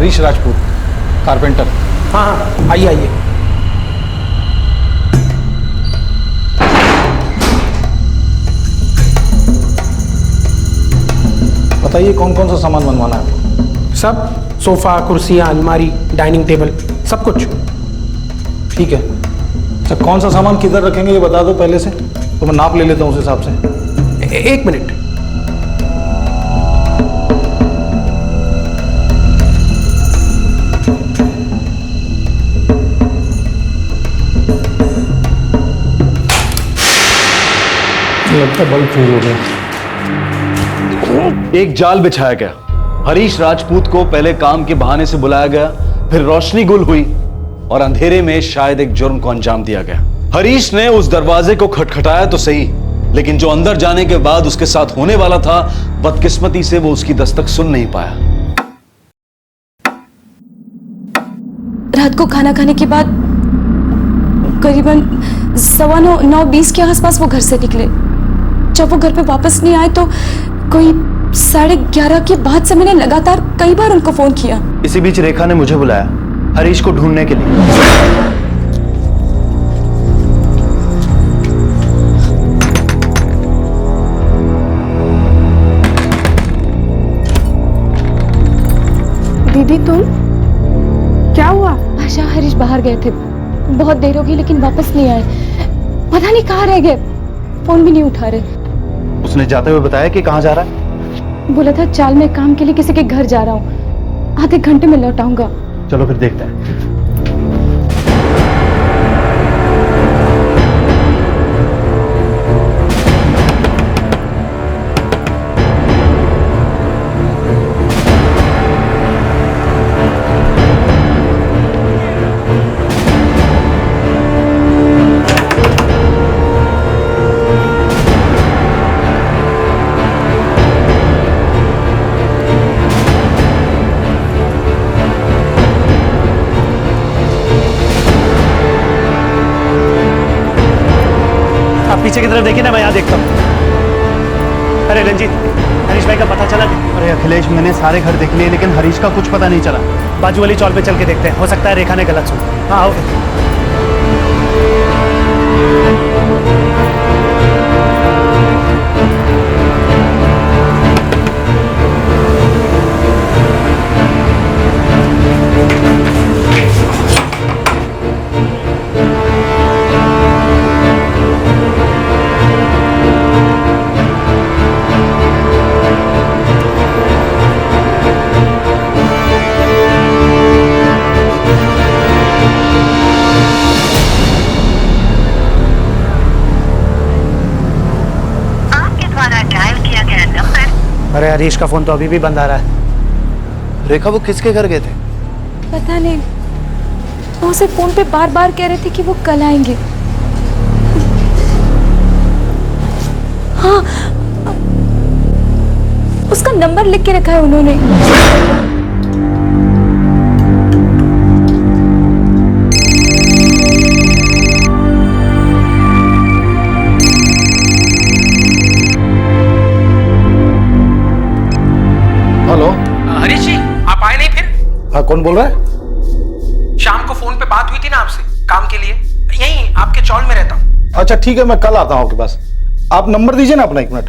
Harish Rajput, carpenter. हाँ हाँ, आइए आइए। बताइए कौन कौन सा सामान बनवाना है आपको? सब, सोफा, कुर्सियाँ, अलमारी, डाइनिंग टेबल, सब कुछ। ठीक है। अच्छा, कौन सा सामान किधर रखेंगे ये बता दो पहले से, तो मैं नाप ले लेता हूँ उस हिसाब से। एक मिनट। लगता है बल्ब फ्यूज हो गया। एक जाल बिछाया गया। हरीश राजपूत को पहले काम के बहाने से बुलाया गया, फिर रोशनी गुल हुई और अंधेरे में शायद एक जुर्म को अंजाम दिया गया। हरीश ने उस दरवाजे को खटखटाया तो सही, लेकिन जो अंदर जाने के बाद उसके साथ होने वाला था, बदकिस्मती से वो उसकी दस्तक सुन नहीं पाया। रात को खाना खाने के बाद करीबन 9:20 के आसपास वो घर से निकले। जब वो घर पे वापस नहीं आए तो कोई 11:30 के बाद से मैंने लगातार कई बार उनको फोन किया। इसी बीच रेखा ने मुझे बुलाया हरीश को ढूंढने के लिए। दीदी तुम, क्या हुआ? आशा, हरीश बाहर गए थे, बहुत देर हो गई लेकिन वापस नहीं आए। पता नहीं कहाँ रह गए, फोन भी नहीं उठा रहे। उसने जाते हुए बताया कि कहाँ जा रहा है? बोला था चाल में काम के लिए किसी के घर जा रहा हूँ, आधे घंटे में लौट आऊंगा। चलो फिर देखते हैं। पीछे की तरफ देखिए ना, मैं यहाँ देखता हूँ। अरे रंजीत, हरीश भाई का पता चला नहीं? अरे अखिलेश, मैंने सारे घर देख लिए लेकिन हरीश का कुछ पता नहीं चला। बाजू वाली चौल पे चल के देखते हैं, हो सकता है रेखा ने गलत सुना। हाँ आओ। अरे हरीश का फोन तो अभी भी बंद आ रहा है। रेखा, वो किसके घर गए थे? पता नहीं, वो उसे फोन पे बार बार कह रहे थे कि वो कल आएंगे। हाँ, उसका नंबर लिख के रखा है उन्होंने। हेलो हरीश जी, आप आए नहीं फिर? हाँ, कौन बोल रहा है? शाम को फोन पे बात हुई थी ना आपसे काम के लिए, यहीं आपके चौल में रहता हूँ। अच्छा ठीक है, मैं कल आता हूँ आपके पास। आप नंबर दीजिए ना अपना, 1 मिनट।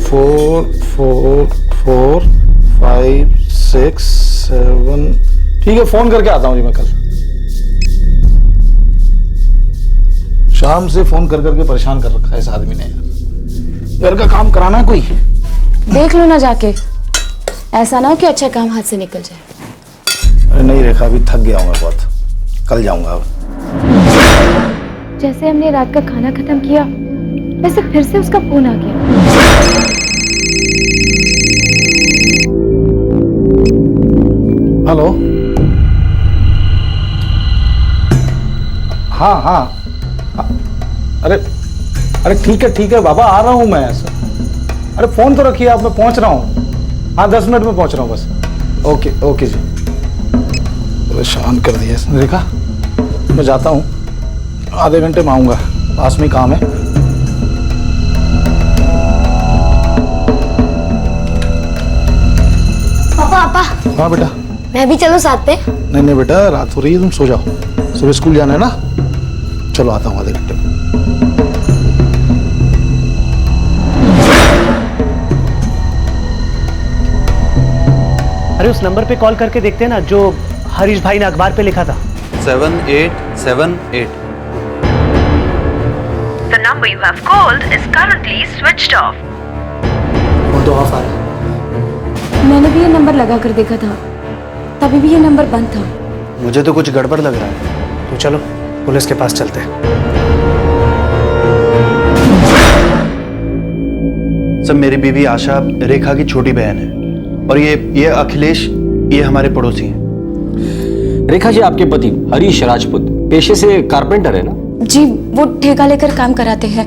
44456 ठीक है, फोन करके आता हूँ जी मैं कल। शाम से फोन कर करके परेशान कर रखा है इस आदमी ने यार। घर का काम कराना है कोई। देख लो ना जाके, ऐसा ना हो कि अच्छा काम हाथ से निकल जाए। अरे नहीं रेखा, अभी थक गया हूँ मैं बहुत, कल जाऊंगा अब। जैसे हमने रात का खाना खत्म किया वैसे फिर से उसका फोन आ गया। हेलो, हाँ हाँ, अरे अरे ठीक है बाबा, आ रहा हूँ मैं। अरे फोन तो रखिए आप, मैं पहुंच रहा हूँ। हाँ 10 मिनट में पहुंच रहा हूँ बस। ओके ओके जी। परेशान कर दिया इसने। रेखा, मैं जाता हूँ, आधे घंटे में आऊँगा, पास में काम है। हाँ बेटा। मैं भी चलो साथ पे। नहीं नहीं बेटा, रात हो रही है, तुम सो जाओ, सुबह स्कूल जाना है ना। चलो आता हूँ आधे घंटे में। अरे उस नंबर पे कॉल करके देखते हैं ना, जो हरीश भाई ने अखबार पे लिखा था। 7878। The number you have called is currently switched off. Phone तो ऑफ आ रहा है। मैंने भी ये नंबर लगा कर देखा था, तभी भी ये नंबर बंद था। मुझे तो कुछ गड़बड़ लग रहा है। तो चलो पुलिस के पास चलते हैं। सब मेरी बीवी आशा रेखा की छोटी बहन है, और ये अखिलेश, ये हमारे पड़ोसी हैं। रेखा जी आपके पति हरीश राजपूत पेशे से कारपेंटर है ना? जी, वो ठेका लेकर काम कराते हैं।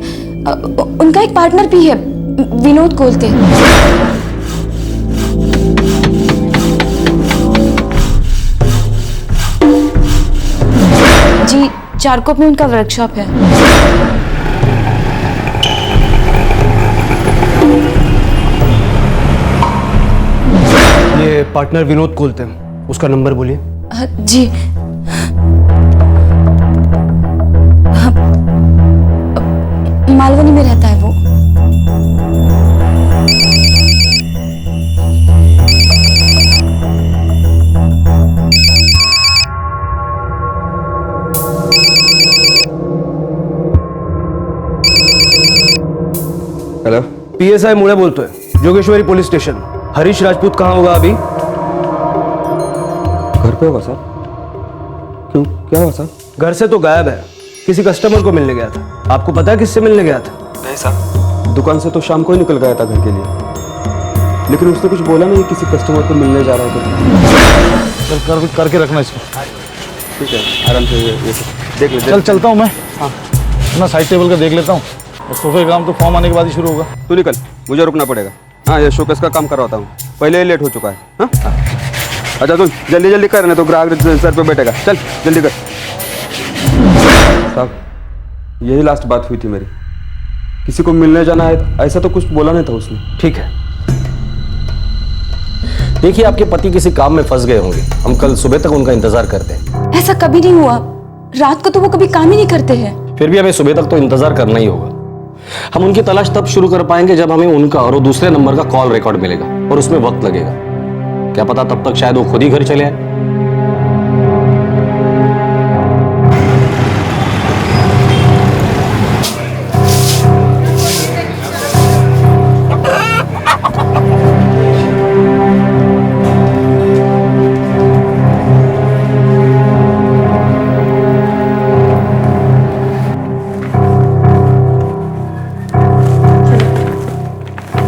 उनका एक पार्टनर भी है, विनोद कोलते। जी, चारकोप में उनका वर्कशॉप है। ये पार्टनर विनोद कोलते, उसका नंबर बोलिए। जी, मालवनी में रहता है वो। हेलो, पीएसआई मुड़े बोलते हैं, जोगेश्वरी पुलिस स्टेशन। हरीश राजपूत कहाँ होगा अभी? घर पे होगा सर। क्यों, क्या हुआ सर? घर से तो गायब है, किसी कस्टमर को मिलने गया था। आपको पता है किससे मिलने गया था? नहीं सर। दुकान से तो शाम को ही निकल गया था घर के लिए, लेकिन उसने कुछ बोला नहीं किसी कस्टमर को मिलने जा रहा है। चल करके रखना इसको। ठीक है, आराम से ये देख ले। चल चलता हूँ मैं। हाँ, अपना साइड टेबल का देख लेता हूँ, और सोफे का काम तो फॉर्म आने के बाद ही शुरू होगा। तू निकल, मुझे रुकना पड़ेगा। हाँ, ये शोकेस का काम करवाता हूँ, पहले ही लेट हो चुका है। हाँ, अच्छा तू जल्दी जल्दी कर, नहीं तो ग्राहक सर पे बैठेगा। चल जल्दी कर। साहब, यही लास्ट बात हुई थी मेरी, किसी को मिलने जाना है, ऐसा तो कुछ बोला नहीं था उसने। ठीक है, देखिए आपके पति किसी काम में फंस गए होंगे, हम कल सुबह तक उनका इंतजार करते हैं। ऐसा कभी नहीं हुआ, रात को तो वो कभी काम ही नहीं करते हैं। फिर भी हमें सुबह तक तो इंतजार करना ही होगा। हम उनकी तलाश तब शुरू कर पाएंगे जब हमें उनका और वो दूसरे नंबर का कॉल रिकॉर्ड मिलेगा, और उसमें वक्त लगेगा। क्या पता तब तक शायद वो खुद ही घर चले आए।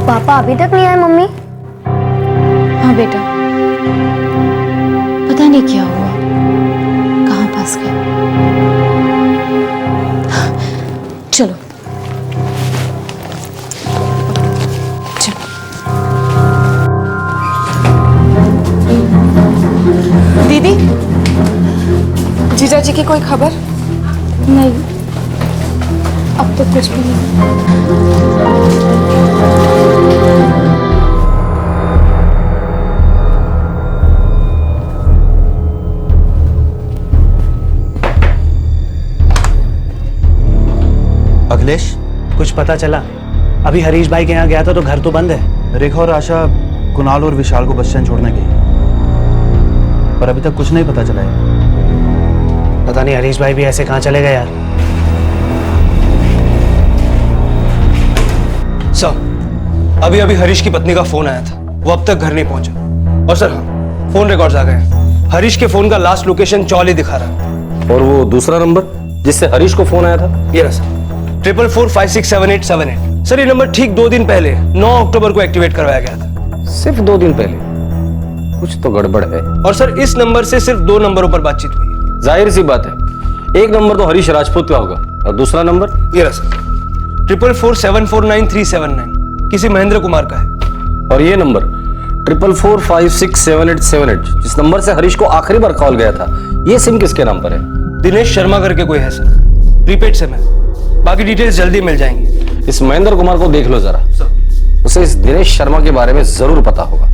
पापा अभी तक नहीं आए मम्मी? हाँ बेटा, पता नहीं क्या हुआ, कहाँ फंस गए। चलो चलो। दीदी, जीजा जी की कोई खबर? नहीं, अब तो कुछ भी नहीं। अखिलेश, कुछ पता चला? अभी हरीश भाई के यहाँ गया था तो घर तो बंद है। रेखा और आशा कुणाल और विशाल को बस स्टैंड छोड़ने गई, पर अभी तक कुछ नहीं पता चला है। पता नहीं हरीश भाई भी ऐसे कहाँ चले गए यार। सर, अभी अभी हरीश की पत्नी का फोन आया था, वो अब तक घर नहीं पहुंचा। और सर हाँ, फोन रिकॉर्ड्स आ गए। हरीश के फोन का लास्ट लोकेशन चौली दिखा रहा है। और वो दूसरा नंबर जिससे हरीश को फोन आया था? ये रहा सर, 444567878। सर ये नंबर ठीक 2 दिन पहले 9 अक्टूबर को एक्टिवेट करवाया गया था। सिर्फ 2 दिन पहले? कुछ तो गड़बड़ है। और सर इस नंबर से सिर्फ 2 नंबरों पर बातचीत हुई है। जाहिर सी बात है, एक नंबर तो हरीश राजपूत का होगा, और दूसरा नंबर? ये रहा सर, 444749379, किसी महेंद्र कुमार का है। और ये नंबर 444567878, जिस नंबर से हरीश को आखिरी बार कॉल गया था, ये सिम किसके नाम पर है? दिनेश शर्मा करके कोई है सर, प्रीपेड सिम है। बाकी डिटेल्स जल्दी मिल जाएंगी। इस महेंद्र कुमार को देख लो जरा, उसे इस दिनेश शर्मा के बारे में जरूर पता होगा।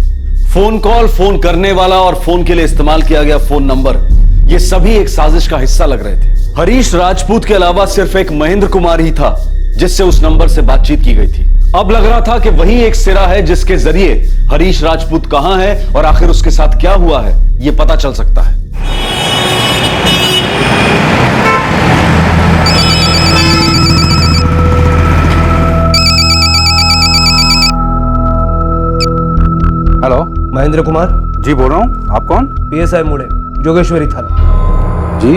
फोन कॉल, फोन करने वाला और फोन के लिए इस्तेमाल किया गया फोन नंबर, ये सभी एक साजिश का हिस्सा लग रहे थे। हरीश राजपूत के अलावा सिर्फ एक महेंद्र कुमार ही था जिससे उस नंबर से बातचीत की गई थी। अब लग रहा था कि वही एक सिरा है जिसके जरिए हरीश राजपूत कहां है और आखिर उसके साथ क्या हुआ है यह पता चल सकता है। हेलो, महेंद्र कुमार जी बोल रहा हूँ। आप कौन? पीएसआई मुड़े, जोगेश्वरी थाना। जी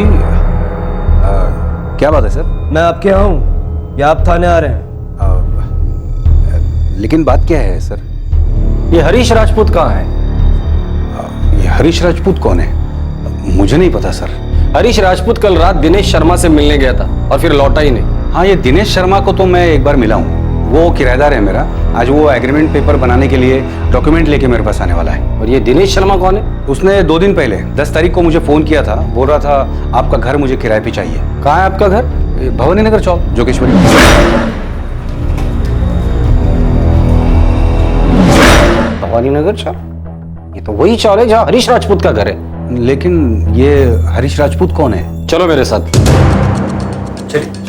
क्या बात है सर? मैं आपके यहाँ हूँ या आप थाने आ रहे हैं? लेकिन बात क्या है सर? ये हरीश राजपूत कहाँ है? ये हरीश राजपूत कौन है? मुझे नहीं पता सर। हरीश राजपूत कल रात दिनेश शर्मा से मिलने गया था और फिर लौटा ही नहीं। हाँ, ये दिनेश शर्मा को तो मैं एक बार मिला हूँ। वो किराएदार है मेरा। आज वो एग्रीमेंट पेपर बनाने के लिए डॉक्यूमेंट लेके मेरे पास आने वाला है। और ये दिनेश शर्मा कौन है? उसने 2 दिन पहले 10 तारीख को मुझे फोन किया था। बोल रहा था आपका घर मुझे किराए पे चाहिए। कहाँ है आपका घर? भवानी नगर चौक, जोगेश्वरी। भवानी नगर चौक? ये तो वही चौक है जहाँ हरीश राजपूत का घर है। लेकिन ये हरीश राजपूत कौन है? चलो मेरे साथ। चलिए।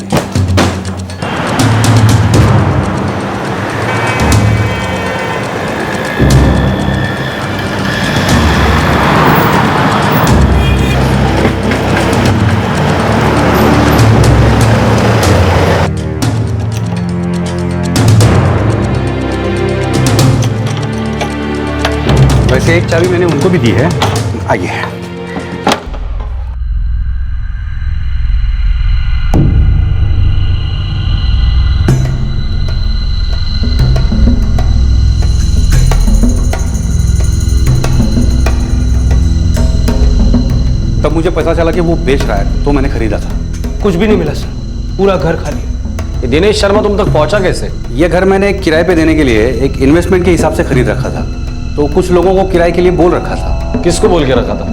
वैसे एक चाबी मैंने उनको भी दी है। आइए। तब मुझे पता चला कि वो बेच रहा है तो मैंने खरीदा था। कुछ भी नहीं मिला सर, पूरा घर खाली है। ये दिनेश शर्मा तुम तक पहुंचा कैसे? ये घर मैंने किराए पे देने के लिए एक इन्वेस्टमेंट के हिसाब से खरीद रखा था। तो कुछ लोगों को किराए के लिए बोल रखा था। किसको बोल के रखा था?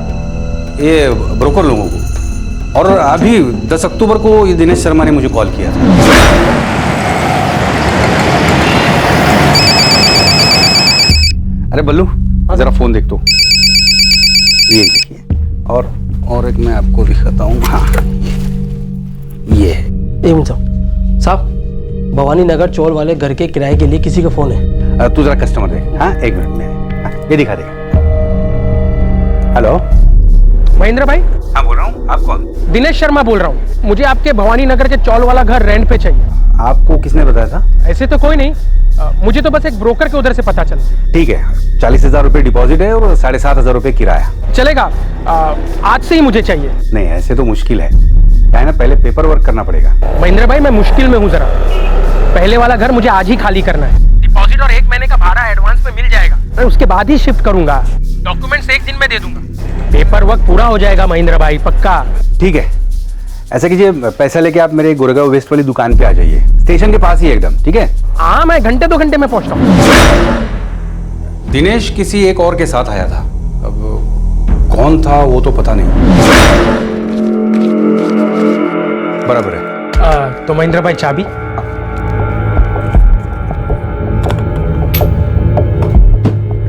ये ब्रोकर लोगों को। और अभी 10 अक्टूबर को ये दिनेश शर्मा ने मुझे कॉल किया था। अरे बल्लू, जरा फोन देख तो। ये देखिए। और एक मैं आपको दिखाता हूँ। हाँ, ये है। एक मिनट साहब, भवानी नगर चौल वाले घर के किराए के लिए किसी का फोन है। तू जरा कस्टमर देख। हाँ, एक मिनट में। ये दिखा दे। हेलो महेंद्र भाई। हाँ, बोल रहा हूँ। आप कौन? दिनेश शर्मा बोल रहा हूँ। मुझे आपके भवानी नगर के चौल वाला घर रेंट पे चाहिए। आपको किसने बताया था? ऐसे तो कोई नहीं, मुझे तो बस एक ब्रोकर के उधर से पता चला। ठीक है, 40,000 रुपये डिपॉजिट है और 7,500 रुपये किराया। चलेगा? आज से ही मुझे चाहिए। नहीं, ऐसे तो मुश्किल है। क्या है ना, पहले पेपर वर्क करना पड़ेगा। महेंद्र भाई, मैं मुश्किल में हूँ जरा। पहले वाला घर मुझे आज ही खाली करना है। डिपॉजिट और 1 महीने का भाड़ा एडवांस में मिल जाएगा। मैं उसके बाद ही शिफ्ट करूंगा। डॉक्यूमेंट्स 1 दिन में दे दूंगा। पेपर वर्क पूरा हो जाएगा महेंद्र भाई, पक्का। ठीक है, ऐसा कीजिए, पैसा लेके आप मेरे गुड़गांव वेस्ट वाली दुकान पे आ जाइए। स्टेशन के पास ही एकदम। ठीक है? हाँ, मैं घंटे 2 घंटे में पहुंचता हूँ। दिनेश किसी एक और के साथ आया था। अब कौन था वो तो पता नहीं। बराबर है। तो महेंद्र भाई, चाबी?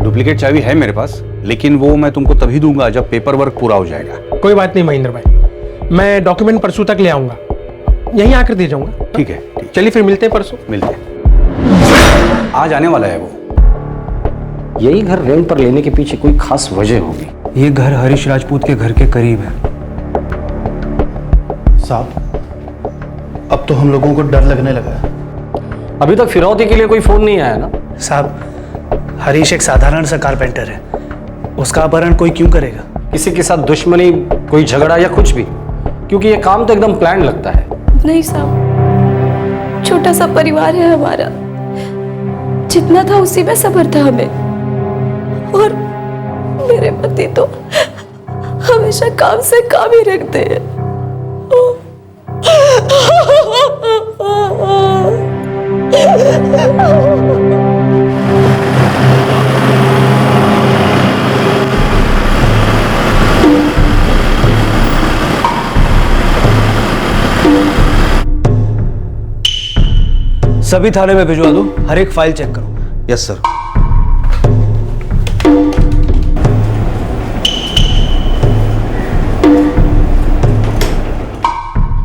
डुप्लीकेट चाबी है मेरे पास, लेकिन वो मैं तुमको तभी दूंगा जब पेपर वर्क पूरा हो जाएगा। कोई बात नहीं महेंद्र भाई, मैं डॉक्यूमेंट परसों तक ले आऊंगा। यहीं आकर दे जाऊंगा। ठीक है, ठीक। चलिए फिर मिलते हैं परसों। मिलते हैं। आज आने वाला है वो। यही घर रेंट पर लेने के पीछे कोई खास वजह होगी। ये घर हरीश राजपूत के घर के करीब है। साहब, अब तो हम लोगों को डर लगने लगा है। अभी तक फिरौती के लिए कोई फोन नहीं आया ना? साहब, हरीश एक साधारण सा कारपेंटर है। उसका अपहरण कोई क्यों करेगा? किसी के साथ दुश्मनी, कोई झगड़ा या कुछ भी? क्योंकि ये काम तो एकदम प्लान लगता है। नहीं साहब, छोटा सा परिवार है हमारा। जितना था उसी में सब्र था हमें। और मेरे पति तो हमेशा काम से काम ही रखते हैं। सभी थाने में भिजवा दो, हर एक फाइल चेक करो। Yes sir.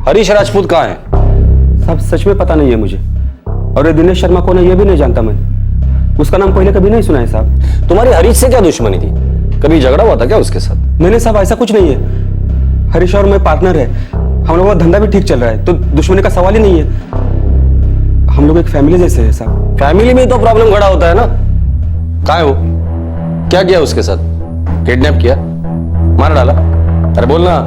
हरीश राजपूत कहाँ है? साहब सच में पता नहीं है मुझे, और ये दिनेश शर्मा कौन है ये भी नहीं जानता मैं। उसका नाम पहले कभी नहीं सुना है साहब। तुम्हारी हरीश से क्या दुश्मनी थी? कभी झगड़ा हुआ था क्या उसके साथ? मैंने साहब ऐसा कुछ नहीं है। हरीश और मैं पार्टनर है, हम लोगों का धंधा भी ठीक चल रहा है, तो दुश्मनी का सवाल ही नहीं है। हम लोग एक फैमिली जैसे है साहब। फैमिली में तो प्रॉब्लम खड़ा होता है ना। कहाँ है वो? क्या किया उसके साथ? किडनैप किया? मार डाला? अरे बोलना,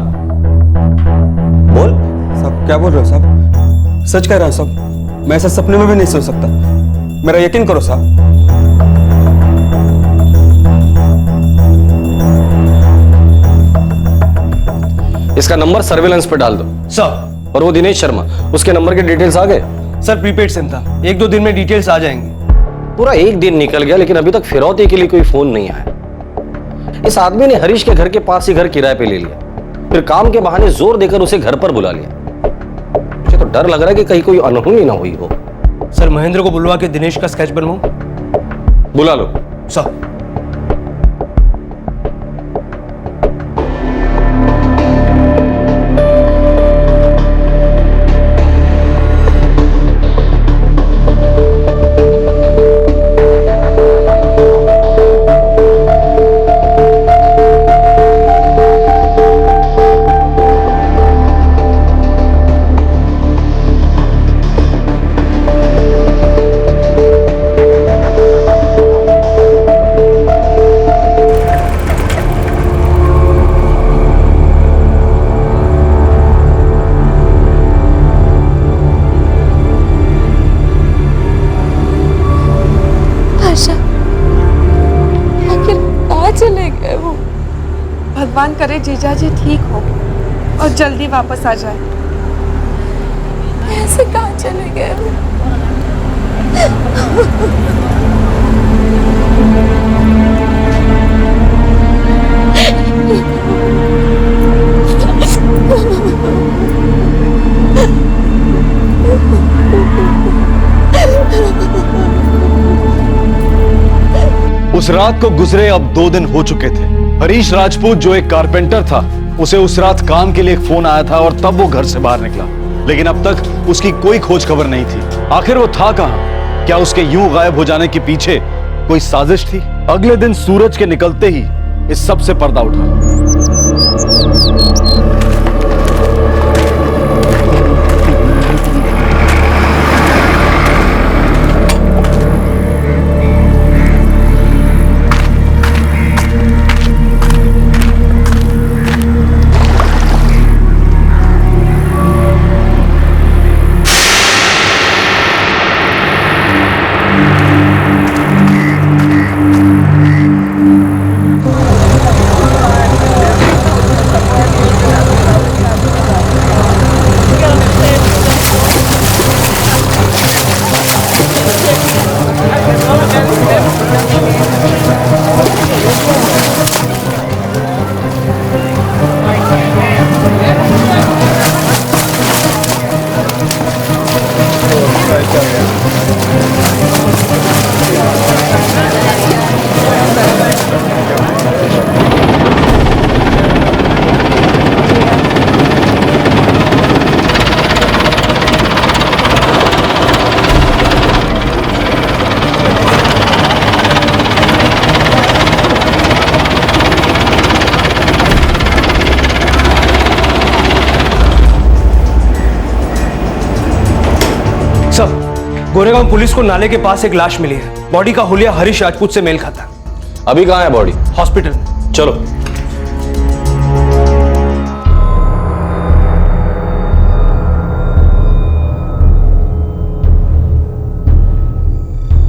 बोल। साहब क्या बोल रहे हो साहब? सच कह रहा हूं साहब, मैं ऐसा सपने में भी नहीं सोच सकता। मेरा यकीन करो साहब। इसका नंबर सर्वेलेंस पे डाल दो। सर। और वो दिनेश शर्मा, उसके नंबर के डिटेल्स आ गए? सर प्रीपेड सिम था, 1-2 दिन में डिटेल्स आ जाएंगे। पूरा 1 दिन निकल गया लेकिन अभी तक फिरौती के लिए कोई फोन नहीं आया। इस आदमी ने हरीश के घर के पास ही घर किराए पे ले लिया, फिर काम के बहाने जोर देकर उसे घर पर बुला लिया। मुझे तो डर लग रहा है कि कहीं कोई अनहोनी ना हुई हो। सर महेंद्र को बुलवा के दिनेश का स्केच बनवाऊं? बुला लो। सर। भगवान करे जीजा जी ठीक हो और जल्दी वापस आ जाए। ऐसे कहाँ चले गए वो? उस रात को गुजरे अब 2 दिन हो चुके थे। हरीश राजपूत जो एक कारपेंटर था, उसे उस रात काम के लिए एक फोन आया था और तब वो घर से बाहर निकला, लेकिन अब तक उसकी कोई खोज खबर नहीं थी। आखिर वो था कहां? क्या उसके यूं गायब हो जाने के पीछे कोई साजिश थी? अगले दिन सूरज के निकलते ही इस सब से पर्दा उठा। गोरेगांव पुलिस को नाले के पास एक लाश मिली है। बॉडी का हुलिया हरीश राजपूत से मेल खाता है। अभी कहां है बॉडी? हॉस्पिटल। चलो।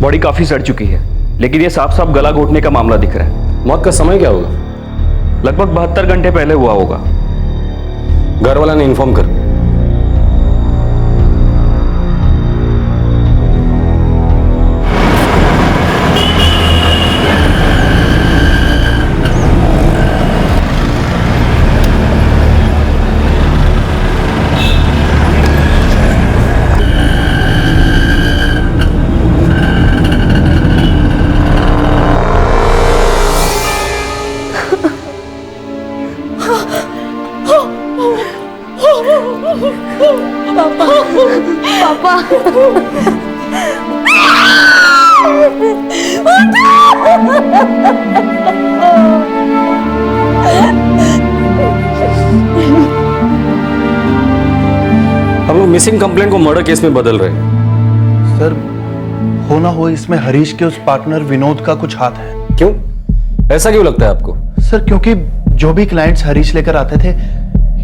बॉडी काफी सड़ चुकी है, लेकिन ये साफ साफ गला घोटने का मामला दिख रहा है। मौत का समय क्या होगा? लगभग 72 घंटे पहले हुआ होगा। घर वाला ने इन्फॉर्म कर। Oh हम लोग मिसिंग कंप्लेंट को मर्डर केस में बदल रहे हैं। सर, हो ना हो इसमें हरीश के उस पार्टनर विनोद का कुछ हाथ है। क्यों? ऐसा क्यों लगता है आपको? सर, क्योंकि जो भी क्लाइंट्स हरीश लेकर आते थे,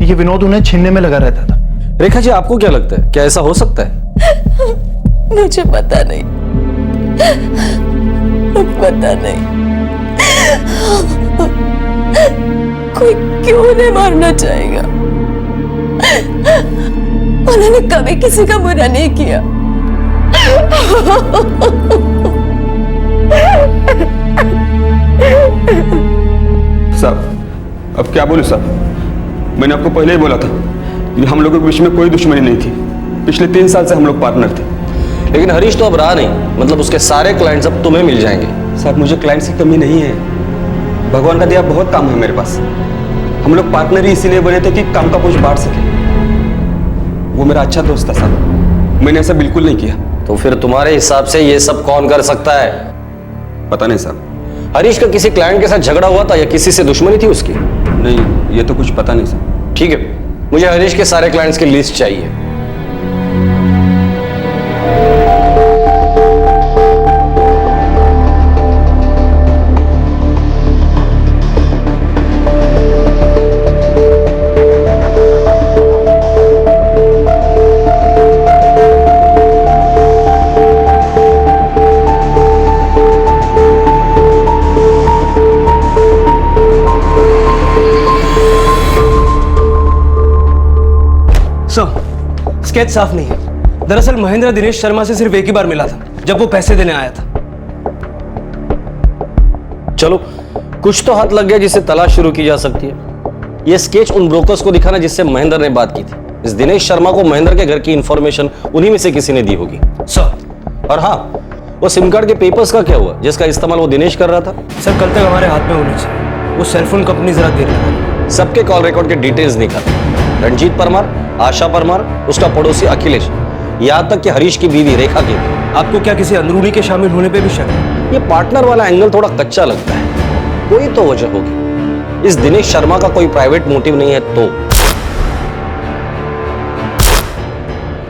ये विनोद उन्हें छीनने में लगा रहता था। रेखा जी, आपको क्या लगता है, क्या ऐसा हो सकता है? मुझे पता नहीं, पता नहीं कोई क्यों नहीं मारना चाहेगा। उन्होंने कभी किसी का बुरा नहीं किया। साहब, अब क्या बोलूं साहब? मैंने आपको पहले ही बोला था कि हम लोगों के बीच में कोई दुश्मनी नहीं थी। पिछले 3 साल से हम लोग पार्टनर थे। लेकिन हरीश तो अब रहा नहीं, मतलब उसके सारे क्लाइंट्स अब तुम्हें मिल जाएंगे। साहब, मुझे क्लाइंट की कमी नहीं है, भगवान का दिया बहुत काम है मेरे पास। हम लोग पार्टनर ही इसीलिए बने थे कि काम का कुछ बांट सके। वो मेरा अच्छा दोस्त था साहब, मैंने ऐसा बिल्कुल नहीं किया। तो फिर तुम्हारे हिसाब से ये सब कौन कर सकता है? पता नहीं साहब। हरीश का किसी क्लाइंट के साथ झगड़ा हुआ था या किसी से दुश्मनी थी उसकी? नहीं, ये तो कुछ पता नहीं साहब। ठीक है, मुझे हरीश के सारे क्लाइंट्स की लिस्ट चाहिए। स्केच साफ नहीं है। दरअसल महेंद्र दिनेश शर्मा से सिर्फ एक ही बार मिला था, जब वो पैसे देने आया था। चलो, कुछ तो हाथ लग गया जिससे तलाश शुरू की जा सकती है। ये स्केच उन ब्रोकर्स को दिखाना जिससे महेंद्र ने बात की थी। इस दिनेश शर्मा को महेंद्र के घर की इंफॉर्मेशन उन्हीं में से किसी ने दी होगी। सर, और हाँ, वो सिम कार्ड के पेपर्स का क्या हुआ जिसका इस्तेमाल वो दिनेश कर रहा था? सर, कल तक हमारे हाथ में होने चाहिए। वो सेलफोन कंपनी जरा देर लगा। सबके कॉल रिकॉर्ड के डिटेल्स निकाल। रणजीत परमार, आशा परमार, उसका पड़ोसी अखिलेश, यहाँ तक कि हरीश की बीवी रेखा की। आपको क्या किसी अंदरूनी के शामिल होने पे भी शक है? ये पार्टनर वाला एंगल थोड़ा कच्चा लगता है। कोई तो वजह होगी। इस दिनेश शर्मा का कोई प्राइवेट मोटिव नहीं है तो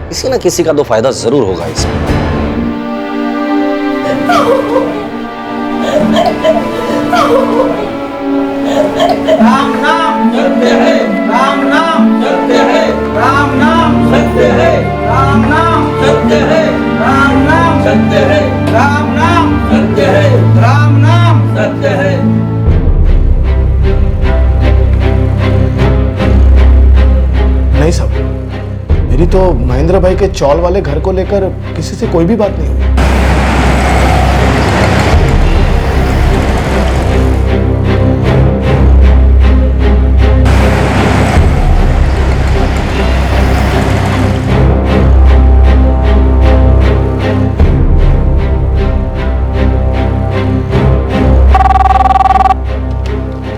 किसी ना किसी का तो फायदा जरूर होगा इसमें। राम नाम सत्य है, राम नाम सत्य है, राम नाम सत्य है, राम नाम सत्य है, राम नाम सत्य है, राम नाम सत्य है, राम नाम सत्य है। नहीं साहब, मेरी तो महेंद्र भाई के चौल वाले घर को लेकर किसी से कोई भी बात नहीं हुई।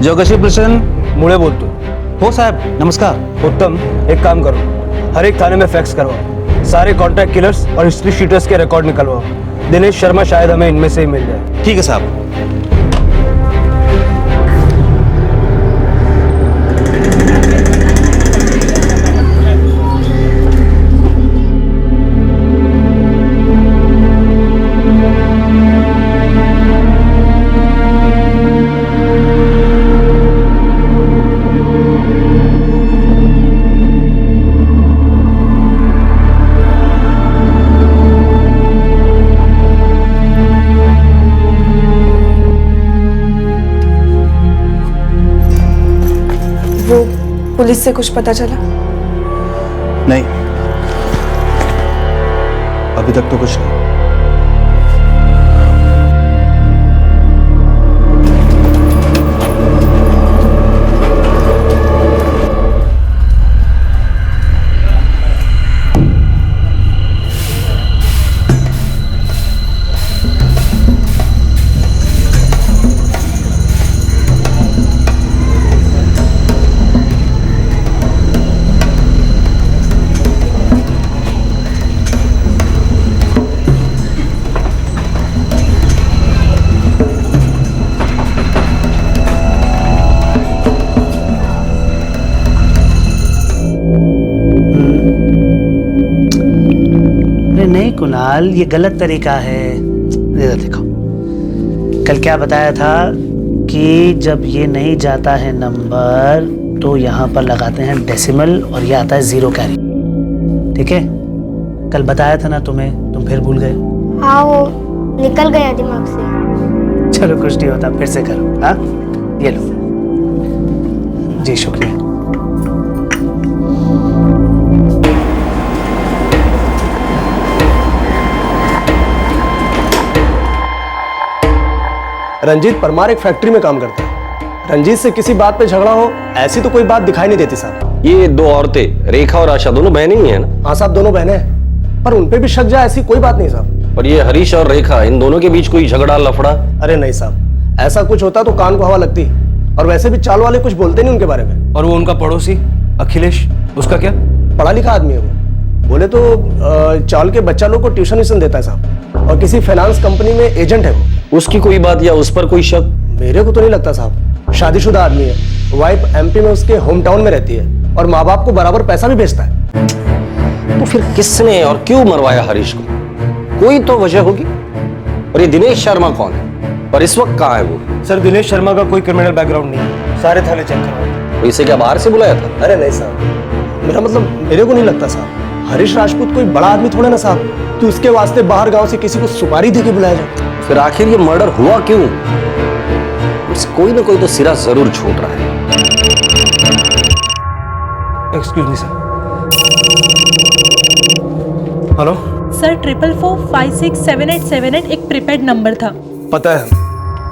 जोगशी प्रसन्न मुळे बोलतो। हो साहब, नमस्कार। उत्तम, एक काम करो, हर एक थाने में फैक्स करवाओ, सारे कॉन्ट्रैक्ट किलर्स और हिस्ट्री शीटर्स के रिकॉर्ड निकलवाओ। दिनेश शर्मा शायद हमें इनमें से ही मिल जाए। ठीक है साहब। पुलिस से कुछ पता चला? नहीं, अभी तक तो कुछ नहीं। कमाल, ये गलत तरीका है। देखो कल क्या बताया था कि जब ये नहीं जाता है नंबर तो यहाँ पर लगाते हैं डेसिमल और ये आता है 0 कैरी। ठीक है, कल बताया था ना तुम्हें, तुम फिर भूल गए। हाँ वो निकल गया दिमाग से। चलो कुछ नहीं होता, फिर से करो। हाँ ये लो जी, शुक्रिया। रंजीत परमार एक फैक्ट्री में काम करता है। रंजीत से किसी बात पे झगड़ा हो, ऐसी तो कोई बात दिखाई नहीं देती साहब। ये दो औरतें रेखा और आशा दोनों बहनें ही हैं ना? हाँ साहब, दोनों बहनें हैं, पर उनपे भी शक जाए ऐसी कोई बात नहीं साहब। और ये हरीश और रेखा, इन दोनों के बीच कोई झगड़ा लफड़ा? अरे नहीं साहब, ऐसा कुछ होता तो कान को हवा लगती। और वैसे भी चाल वाले कुछ बोलते नहीं उनके बारे में। और वो उनका पड़ोसी अखिलेश, उसका क्या? पढ़ा लिखा आदमी है वो। बोले तो चाल के बच्चा लोग को ट्यूशन व्यूशन देता है साहब, और किसी फाइनेंस कंपनी में एजेंट है वो। उसकी कोई बात या उस पर कोई शक? मेरे को तो नहीं लगता साहब। शादीशुदा आदमी है, वाइफ एमपी में उसके होम टाउन में रहती है और माँ बाप को बराबर पैसा भी भेजता है। तो फिर किसने और क्यों मरवाया हरीश को? कोई तो वजह होगी। और ये दिनेश शर्मा कौन है और इस वक्त कहाँ है वो? सर दिनेश शर्मा का कोई क्रिमिनल बैकग्राउंड नहीं है, सारे थाने चेक करवाए। तो इसे क्या बाहर से बुलाया था? अरे नहीं साहब, मेरा मतलब मेरे को नहीं लगता साहब। हरीश राजपूत कोई बड़ा आदमी थोड़ा ना साहब कि उसके वास्ते बाहर गांव से किसी को सुपारी दे के बुलाया जाए। फिर आखिर ये मर्डर हुआ क्यों? कोई ना कोई तो सिरा जरूर छूट रहा है। Excuse me sir. Hello sir, 444567878 एक प्रीपेड नंबर था। पता है,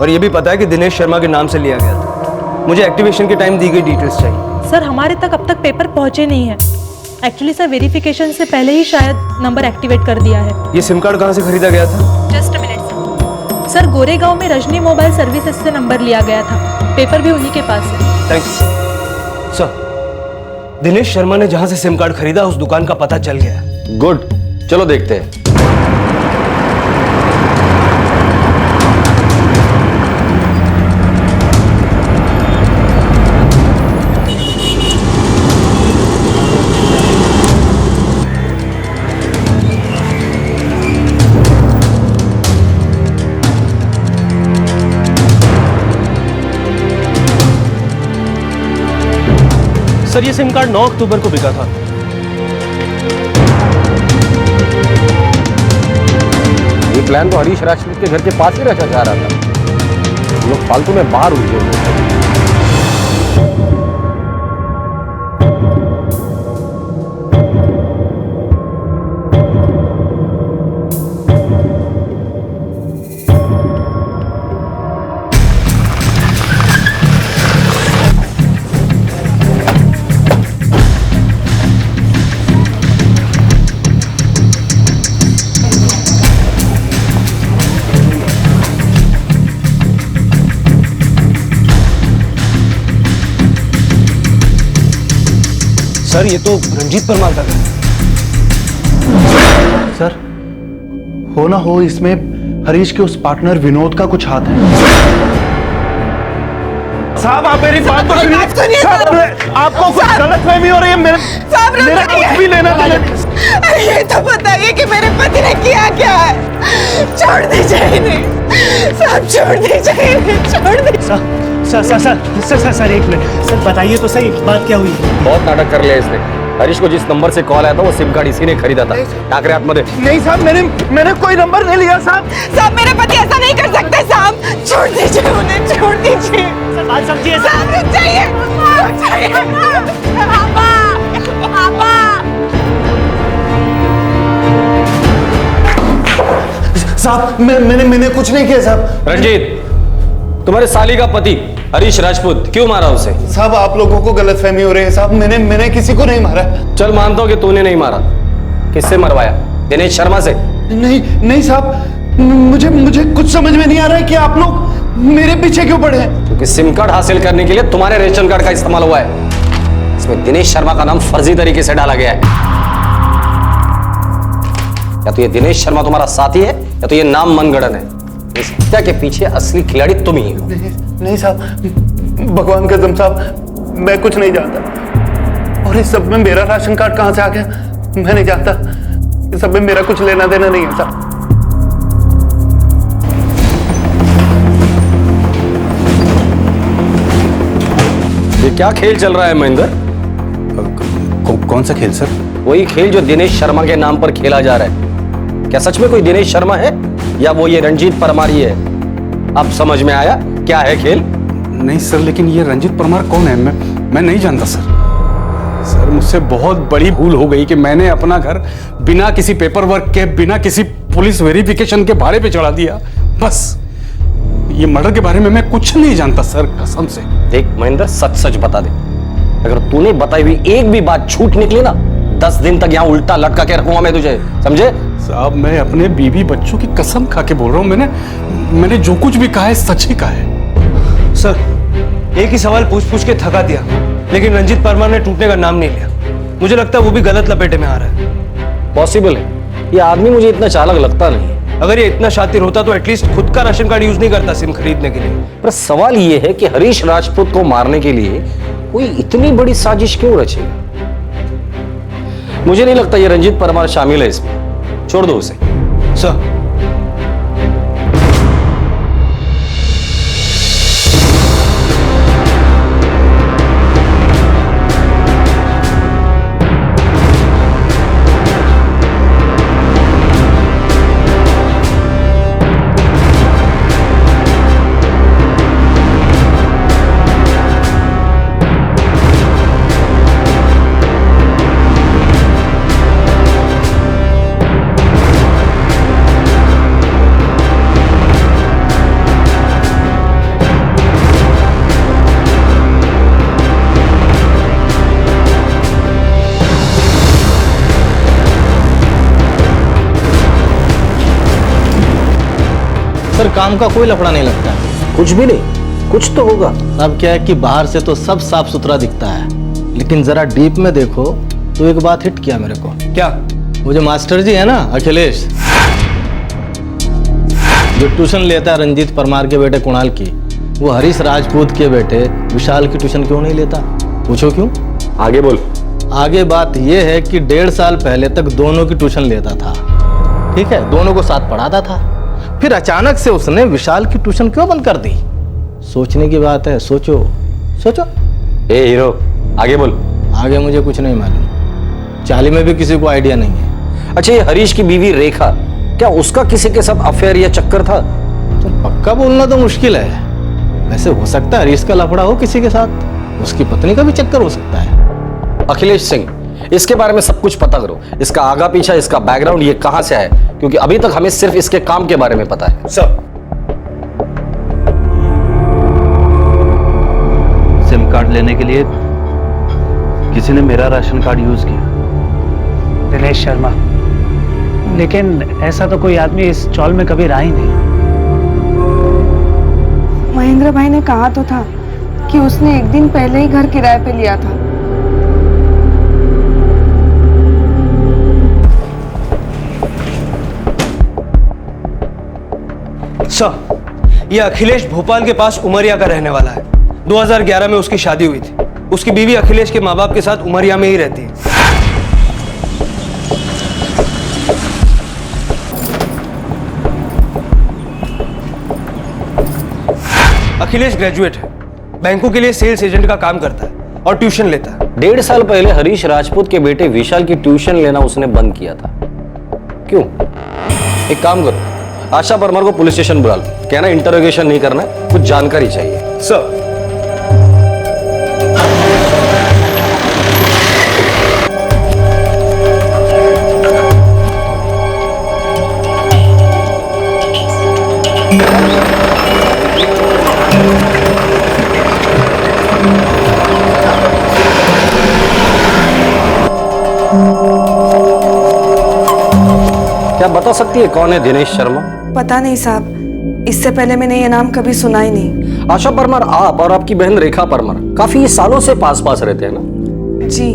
और ये भी पता है कि दिनेश शर्मा के नाम से लिया गया था। मुझे एक्टिवेशन के टाइम दी गई डिटेल्स चाहिए। सर हमारे तक अब तक पेपर पहुंचे नहीं है। एक्चुअली सर वेरिफिकेशन से पहले ही शायद नंबर एक्टिवेट कर दिया है। ये सिम कार्ड कहाँ से खरीदा गया था? Just a minute sir, Goregaon में रजनी मोबाइल सर्विसेज से नंबर लिया गया था। पेपर भी उन्हीं के पास है। Thank you sir. Dinesh Sharma ने जहां से सिम कार्ड खरीदा उस दुकान का पता चल गया। गुड, चलो देखते हैं। सर ये सिम कार्ड 9 अक्टूबर को बिका था। ये प्लान तो हरीश राजपूत के घर के पास ही रचा जा रहा था। हम लोग फालतू में बाहर उलझे हुए थे। सर ये तो रंजीत परमार का घर। सर हो ना हो इसमें हरीश के उस पार्टनर विनोद का कुछ हाथ है। साहब आप मेरी बात तो सुनिए। साहब आपको कुछ गलतफहमी हो रही है। मेरा कुछ भी लेना देना। ये तो बताइए कि मेरे पति ने किया क्या है। छोड़ दीजिए इन्हें साहब, छोड़ दीजिए इन्हें, छोड़ दीजिए। सर एक मिनट सर, बताइए तो सही बात क्या हुई? बहुत नाटक कर लिया इसने। हरीश को जिस नंबर से कॉल आया था वो सिम कार्ड इसी ने खरीदा था। टाकरे आत्मदे। नहीं साहब, मैंने कोई नंबर नहीं लिया साहब। साहब मेरे पति ऐसा नहीं कर सकते साहब, छोड़ दीजिए उन्हें, छोड़ दीजिए। बात समझिए साहब, रुक जाइए, रुक जाइए। पापा, पापा। साहब मैंने कुछ नहीं किया साहब। रंजीत, तुम्हारे साली का पति हरीश राजपूत क्यों मारा उसे? साहब आप लोगों को गलतफहमी हो रही है साहब, मैंने किसी को नहीं मारा। चल मानता हूं कि तूने नहीं मारा। किससे मरवाया? दिनेश शर्मा से? नहीं साहब, मुझे कुछ समझ में नहीं आ रहा है कि आप लोग मेरे पीछे क्यों पड़े हैं। क्योंकि सिम कार्ड हासिल करने के लिए तुम्हारे रेशन कार्ड का इस्तेमाल हुआ है। इसमें दिनेश शर्मा का नाम फर्जी तरीके से डाला गया है। या तो ये दिनेश शर्मा तुम्हारा साथी है या तो ये नाम मनगढ़ंत है। इस हत्या के पीछे असली खिलाड़ी तुम ही हो। नहीं साहब, भगवान कसम साहब, मैं कुछ नहीं जानता। और इस सब में मेरा राशन कार्ड कहां से आ गया मैं नहीं जानता। इस सब में मेरा कुछ लेना देना नहीं है साहब। ये क्या खेल चल रहा है महेंद्र? कौन सा खेल सर? वही खेल जो दिनेश शर्मा के नाम पर खेला जा रहा है। क्या सच में कोई दिनेश शर्मा है या वो ये रंजीत परमार ही है? अब समझ में आया क्या है खेल? नहीं सर, लेकिन ये रंजीत परमार कौन है? मैं नहीं जानता सर। सर मुझसे बहुत बड़ी भूल हो गई कि मैंने अपना घर बिना किसी पेपर वर्क के, बिना किसी पुलिस वेरिफिकेशन के भाड़े पे चढ़ा दिया। बस ये मर्डर के बारे में मैं कुछ नहीं जानता सर, कसम से। देख महेंद्र, सच सच बता दे। अगर तूने बताई हुई एक भी बात झूठ निकली ना, 10 दिन तक यहाँ उल्टा लटका के रखूंगा मैं तुझे, समझे? साहब मैं अपने बीवी बच्चों की कसम खा के बोल रहा हूँ, मैंने जो कुछ भी कहा है सच ही कहा है। सर एक ही सवाल पूछ पूछ के थका दिया, लेकिन रंजीत परमार ने टूटने का नाम नहीं लिया। मुझे लगता है वो भी गलत लपेटे में आ रहा है। पॉसिबल है, ये आदमी मुझे इतना चालाक लगता नहीं। अगर ये इतना शातिर होता तो एटलीस्ट खुद का राशन कार्ड यूज नहीं करता सिम खरीदने के लिए। पर सवाल ये है कि हरीश राजपूत को मारने के लिए कोई इतनी बड़ी साजिश क्यों रचेगा? मुझे नहीं लगता ये रंजीत परमार शामिल है इसमें। छोड़ दो उसे। सर सर काम का कोई लफड़ा नहीं लगता है। कुछ भी नहीं, कुछ तो होगा। अब क्या है कि बाहर से तो सब साफ सुथरा दिखता है, लेकिन जरा डीप में देखो तो एक बात हिट किया मेरे को। क्या? वो जो मास्टर जी है ना अखिलेश, जो ट्यूशन लेता है रंजीत परमार के बेटे कुणाल की, वो हरीश राजपूत के बेटे विशाल की ट्यूशन क्यों नहीं लेता? पूछो क्यों? आगे बोल। आगे बात ये है कि 1.5 साल पहले तक दोनों की ट्यूशन लेता था, ठीक है, दोनों को साथ पढ़ाता था। फिर अचानक से उसने विशाल की ट्यूशन क्यों बंद कर दी? सोचने की बात है, सोचो सोचो। ए हीरो, आगे बोल। आगे मुझे कुछ नहीं मालूम, चाली में भी किसी को आइडिया नहीं है। अच्छा ये हरीश की बीवी रेखा, क्या उसका किसी के साथ अफेयर या चक्कर था? तो पक्का बोलना तो मुश्किल है, वैसे हो सकता है हरीश का लफड़ा हो किसी के साथ, उसकी पत्नी का भी चक्कर हो सकता है। अखिलेश सिंह, इसके बारे में सब कुछ पता करो, इसका आगा पीछा, इसका बैकग्राउंड, ये कहां से आया, क्योंकि अभी तक हमें सिर्फ इसके काम के बारे में पता है। सब सिम कार्ड लेने के लिए किसी ने मेरा राशन कार्ड यूज किया। दिनेश शर्मा, लेकिन ऐसा तो कोई आदमी इस चौल में कभी रहा ही नहीं। महेंद्र भाई ने कहा तो था कि उसने एक दिन पहले ही घर किराए पे लिया था। सर ये अखिलेश भोपाल के पास उमरिया का रहने वाला है। 2011 में उसकी शादी हुई थी। उसकी बीवी अखिलेश के माँ बाप के साथ उमरिया में ही रहती है। अखिलेश ग्रेजुएट है, बैंकों के लिए सेल्स एजेंट का काम करता है और ट्यूशन लेता है। 1.5 साल पहले हरीश राजपूत के बेटे विशाल की ट्यूशन लेना उसने बंद किया था। क्यों? एक काम करो, आशा परमार को पुलिस स्टेशन बुला लो, कहना इंटरोगेशन नहीं करना, कुछ जानकारी चाहिए। सर क्या बता सकती है कौन है दिनेश शर्मा? पता नहीं साहब, इससे पहले मैंने ये नाम कभी सुना ही नहीं। आशा परमार, आप और आपकी बहन रेखा परमार काफी सालों से पास पास रहते हैं ना? जी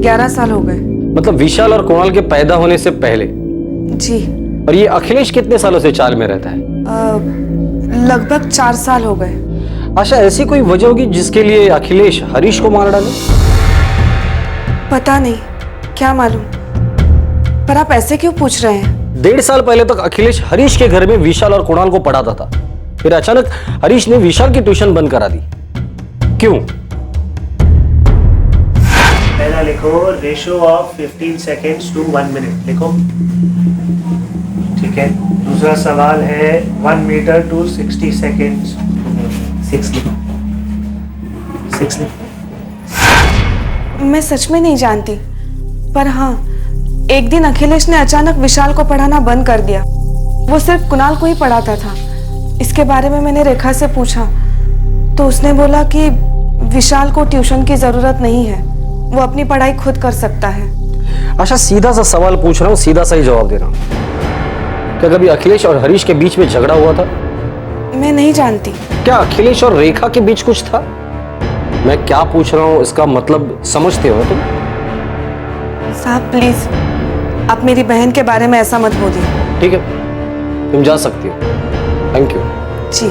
11 साल हो गए। मतलब विशाल और कुणाल के पैदा होने से पहले? जी। और ये अखिलेश कितने सालों से चाल में रहता है? लगभग 4 साल हो गए। आशा, ऐसी कोई वजह होगी जिसके लिए अखिलेश हरीश को मार डाले? पता नहीं, क्या मालूम। पर आप ऐसे क्यों पूछ रहे हैं? 1.5 साल पहले तक अखिलेश हरीश के घर में विशाल और कुणाल को पढ़ाता था। फिर अचानक हरीश ने विशाल की ट्यूशन बंद करा दी। क्यों? पहला लिखो ratio of 15 seconds to 1 minute लिखो। ठीक है। दूसरा सवाल है 1 मीटर टू 60 सेकेंड्स। 6 लिखो। 6 लिखो। मैं सच में नहीं जानती, पर हाँ, एक दिन अखिलेश ने अचानक विशाल को पढ़ाना बंद कर दिया। वो सिर्फ कुणाल को ही पढ़ाता था। इसके बारे में मैंने रेखा से पूछा तो उसने बोला कि विशाल को ट्यूशन की जरूरत नहीं है, वो अपनी पढ़ाई खुद कर सकता है। अच्छा, सीधा सा सवाल पूछ रहा हूँ, सीधा सा ही जवाब दे रहा हूँ। क्या कभी अखिलेश और हरीश के बीच में झगड़ा हुआ था? मैं नहीं जानती। क्या अखिलेश और रेखा के बीच कुछ था? मैं क्या पूछ रहा हूँ इसका मतलब समझते हो तुम? साहब प्लीज, आप मेरी बहन के बारे में ऐसा मत बोलिए। ठीक है, तुम जा सकती हो। Thank you. जी।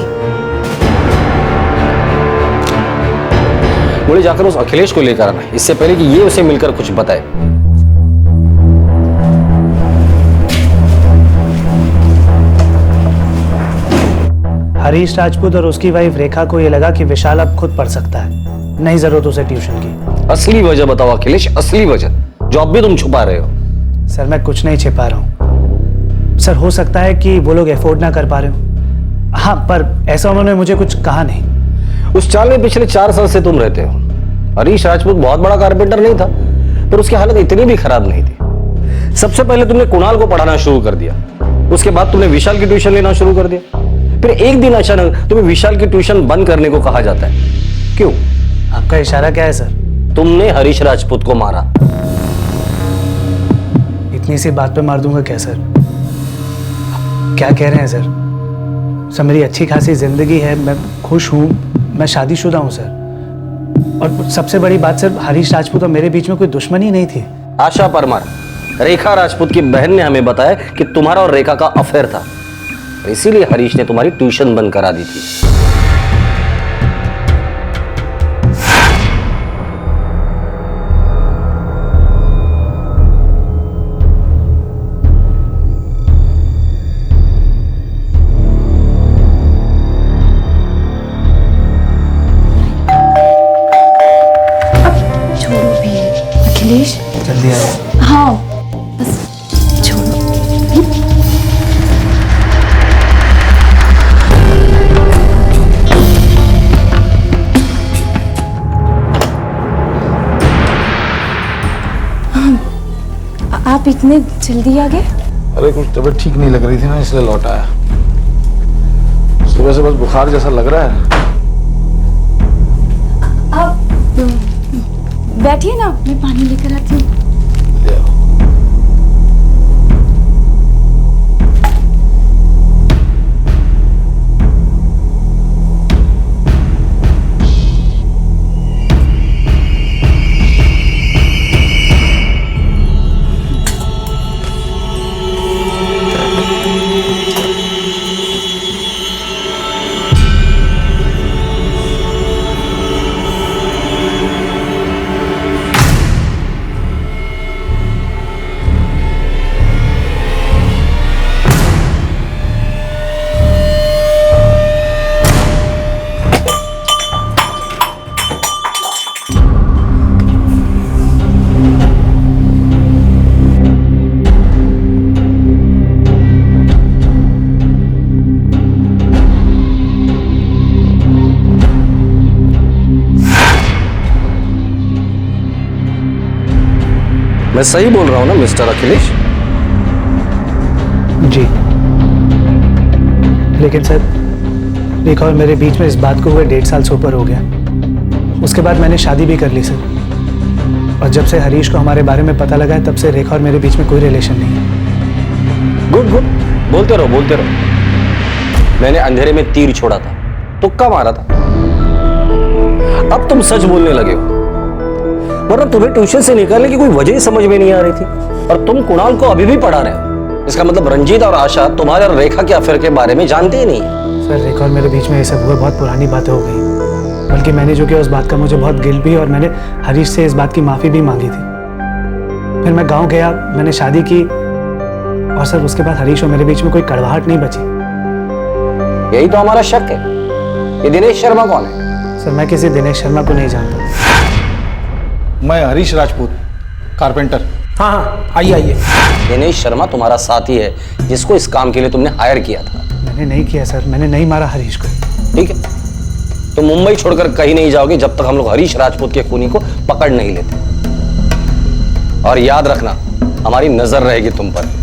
मुझे जाकर उस अखिलेश को लेकर आना, इससे पहले कि ये उसे मिलकर कुछ बताए। हरीश राजपूत और उसकी वाइफ रेखा को यह लगा कि विशाल अब खुद पढ़ सकता है, नहीं जरूरत उसे ट्यूशन की। असली वजह बताओ अखिलेश, असली वजह जो अब भी तुम छुपा रहे हो। सर मैं कुछ नहीं छिपा रहा हूँ सर, हो सकता है कि वो लोग अफोर्ड ना कर पा रहे हो। हाँ, पर ऐसा उन्होंने मुझे कुछ कहा नहीं। उस चाल में पिछले 4 साल से तुम रहते हो। हरीश राजपूत बहुत बड़ा कारपेंटर नहीं था, पर उसकी हालत इतनी भी खराब नहीं थी। सबसे पहले तुमने कुणाल को पढ़ाना शुरू कर दिया, उसके बाद तुमने विशाल की ट्यूशन लेना शुरू कर दिया। फिर एक दिन अचानक तुम्हें विशाल की ट्यूशन बंद करने को कहा जाता है। क्यों? आपका इशारा क्या है सर? तुमने हरीश राजपूत को मारा। इतनी सी बात पे मार दूंगा क्या सर? क्या कह रहे हैं सर? सर मेरी अच्छी खासी जिंदगी है, मैं खुश हूँ, मैं शादीशुदा हूँ सर। और सबसे बड़ी बात सर, हरीश राजपूत और मेरे बीच में कोई दुश्मनी नहीं थी। आशा परमार, रेखा राजपूत की बहन ने हमें बताया कि तुम्हारा और रेखा का अफेयर था, इसीलिए हरीश ने तुम्हारी ट्यूशन बंद करा दी थी। अखिलेश जल्दी आओ। हाँ बस छोड़ो। आप इतने जल्दी आ गए? अरे कुछ तबीयत ठीक नहीं लग रही थी ना, इसलिए लौट आया। सुबह से बस बुखार जैसा लग रहा है। आप बैठिए ना, मैं पानी लेकर आती हूँ। मैं सही बोल रहा हूं ना मिस्टर अखिलेश? जी, लेकिन सर रेखा और मेरे बीच में इस बात को हुए 1.5 साल से ऊपर हो गया। उसके बाद मैंने शादी भी कर ली सर, और जब से हरीश को हमारे बारे में पता लगा है तब से रेखा और मेरे बीच में कोई रिलेशन नहीं है। गुड गुड, बोलते रहो बोलते रहो। मैंने अंधेरे में तीर छोड़ा था, तुक्का मारा था। अब तुम सच बोलने लगे हो, वरना तुम्हें ट्यूशन से निकालने की कोई वजह ही समझ में नहीं आ रही थी, और तुम कुणाल को अभी भी पढ़ा रहे हो। इसका मतलब रंजीत और आशा तुम्हारे और रेखा के अफेयर के बारे में जानते ही नहीं। सर रेखा और मेरे बीच में ये सब हुआ, बहुत पुरानी बातें हो गई। बल्कि मैंने जो किया उस बात का मुझे बहुत गिल्ट भी, और मैंने हरीश से इस बात की माफी भी मांगी थी। फिर मैं गांव गया, मैंने शादी की, और सर उसके बाद हरीश और मेरे बीच में कोई कड़वाहट नहीं बची। यही तो हमारा शक है। ये दिनेश शर्मा कौन है? सर मैं किसी दिनेश शर्मा को नहीं जानता। मैं हरीश राजपूत, कारपेंटर। हाँ हाँ, आइए आइए। दिनेश शर्मा तुम्हारा साथी है जिसको इस काम के लिए तुमने हायर किया था। मैंने नहीं किया सर, मैंने नहीं मारा हरीश को। ठीक है, तो मुंबई छोड़कर कहीं नहीं जाओगे जब तक हम लोग हरीश राजपूत के खूनी को पकड़ नहीं लेते। और याद रखना, हमारी नजर रहेगी तुम पर।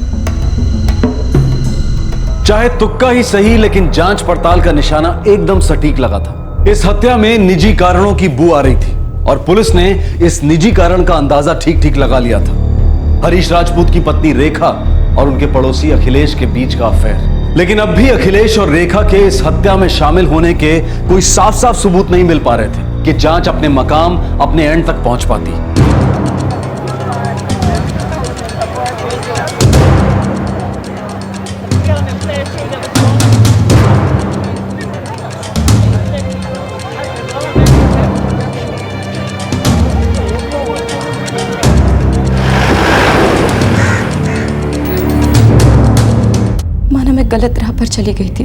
चाहे तुक्का ही सही, लेकिन जांच पड़ताल का निशाना एकदम सटीक लगा था। इस हत्या में निजी कारणों की बू आ रही थी और पुलिस ने इस निजी कारण का अंदाजा ठीक ठीक लगा लिया था। हरीश राजपूत की पत्नी रेखा और उनके पड़ोसी अखिलेश के बीच का अफेयर। लेकिन अब भी अखिलेश और रेखा के इस हत्या में शामिल होने के कोई साफ साफ सबूत नहीं मिल पा रहे थे कि जांच अपने मकाम, अपने एंड तक पहुंच पाती। मैं गलत राह पर चली गई थी,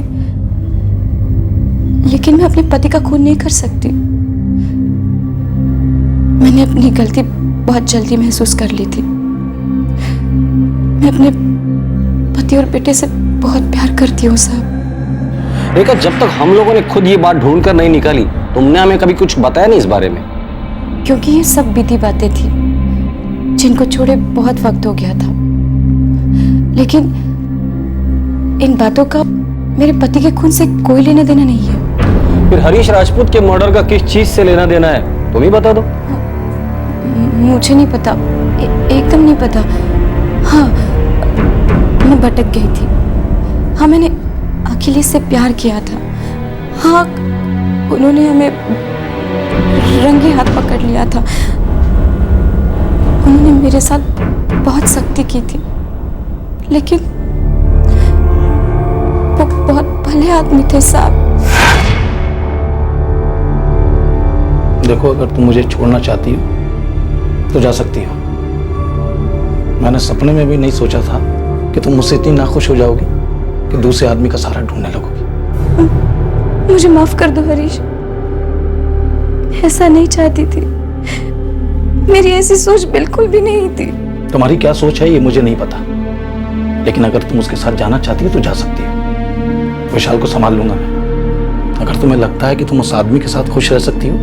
लेकिन मैं अपने पति का खून नहीं कर सकती। मैंने अपनी गलती बहुत जल्दी महसूस कर ली थी। मैं अपने पति और बेटे से बहुत प्यार करती हूँ साहब। रेखा, जब तक हम लोगों ने खुद ये बात ढूंढ कर नहीं निकाली, तुमने हमें कभी कुछ बताया नहीं इस बारे में। क्योंकि ये सब बीती बातें थी जिनको छोड़े बहुत वक्त हो गया था, लेकिन इन बातों का मेरे पति के खून से कोई लेना देना नहीं है। फिर हरीश राजपूत के मर्डर का किस चीज से लेना देना है, तुम ही बता दो। मुझे नहीं पता, एकदम नहीं पता। हाँ, मैं भटक गई थी। हाँ, मैंने अखिलेश से प्यार किया था। हाँ, उन्होंने हमें रंगे हाथ पकड़ लिया था। उन्होंने मेरे साथ बहुत सख्ती की थी, लेकिन वो बहुत भले आदमी थे साहब। देखो, अगर तुम मुझे छोड़ना चाहती हो तो जा सकती हो। मैंने सपने में भी नहीं सोचा था कि तुम मुझसे इतनी नाखुश हो जाओगी कि दूसरे आदमी का सहारा ढूंढने लगोगी। मुझे माफ कर दो हरीश, ऐसा नहीं चाहती थी। मेरी ऐसी सोच बिल्कुल भी नहीं थी। तुम्हारी क्या सोच है ये मुझे नहीं पता, लेकिन अगर तुम उसके साथ जाना चाहती हो तो जा सकती हो। विशाल को संभाल लूंगा मैं। अगर तुम्हें लगता है कि तुम उस आदमी के साथ खुश रह सकती हो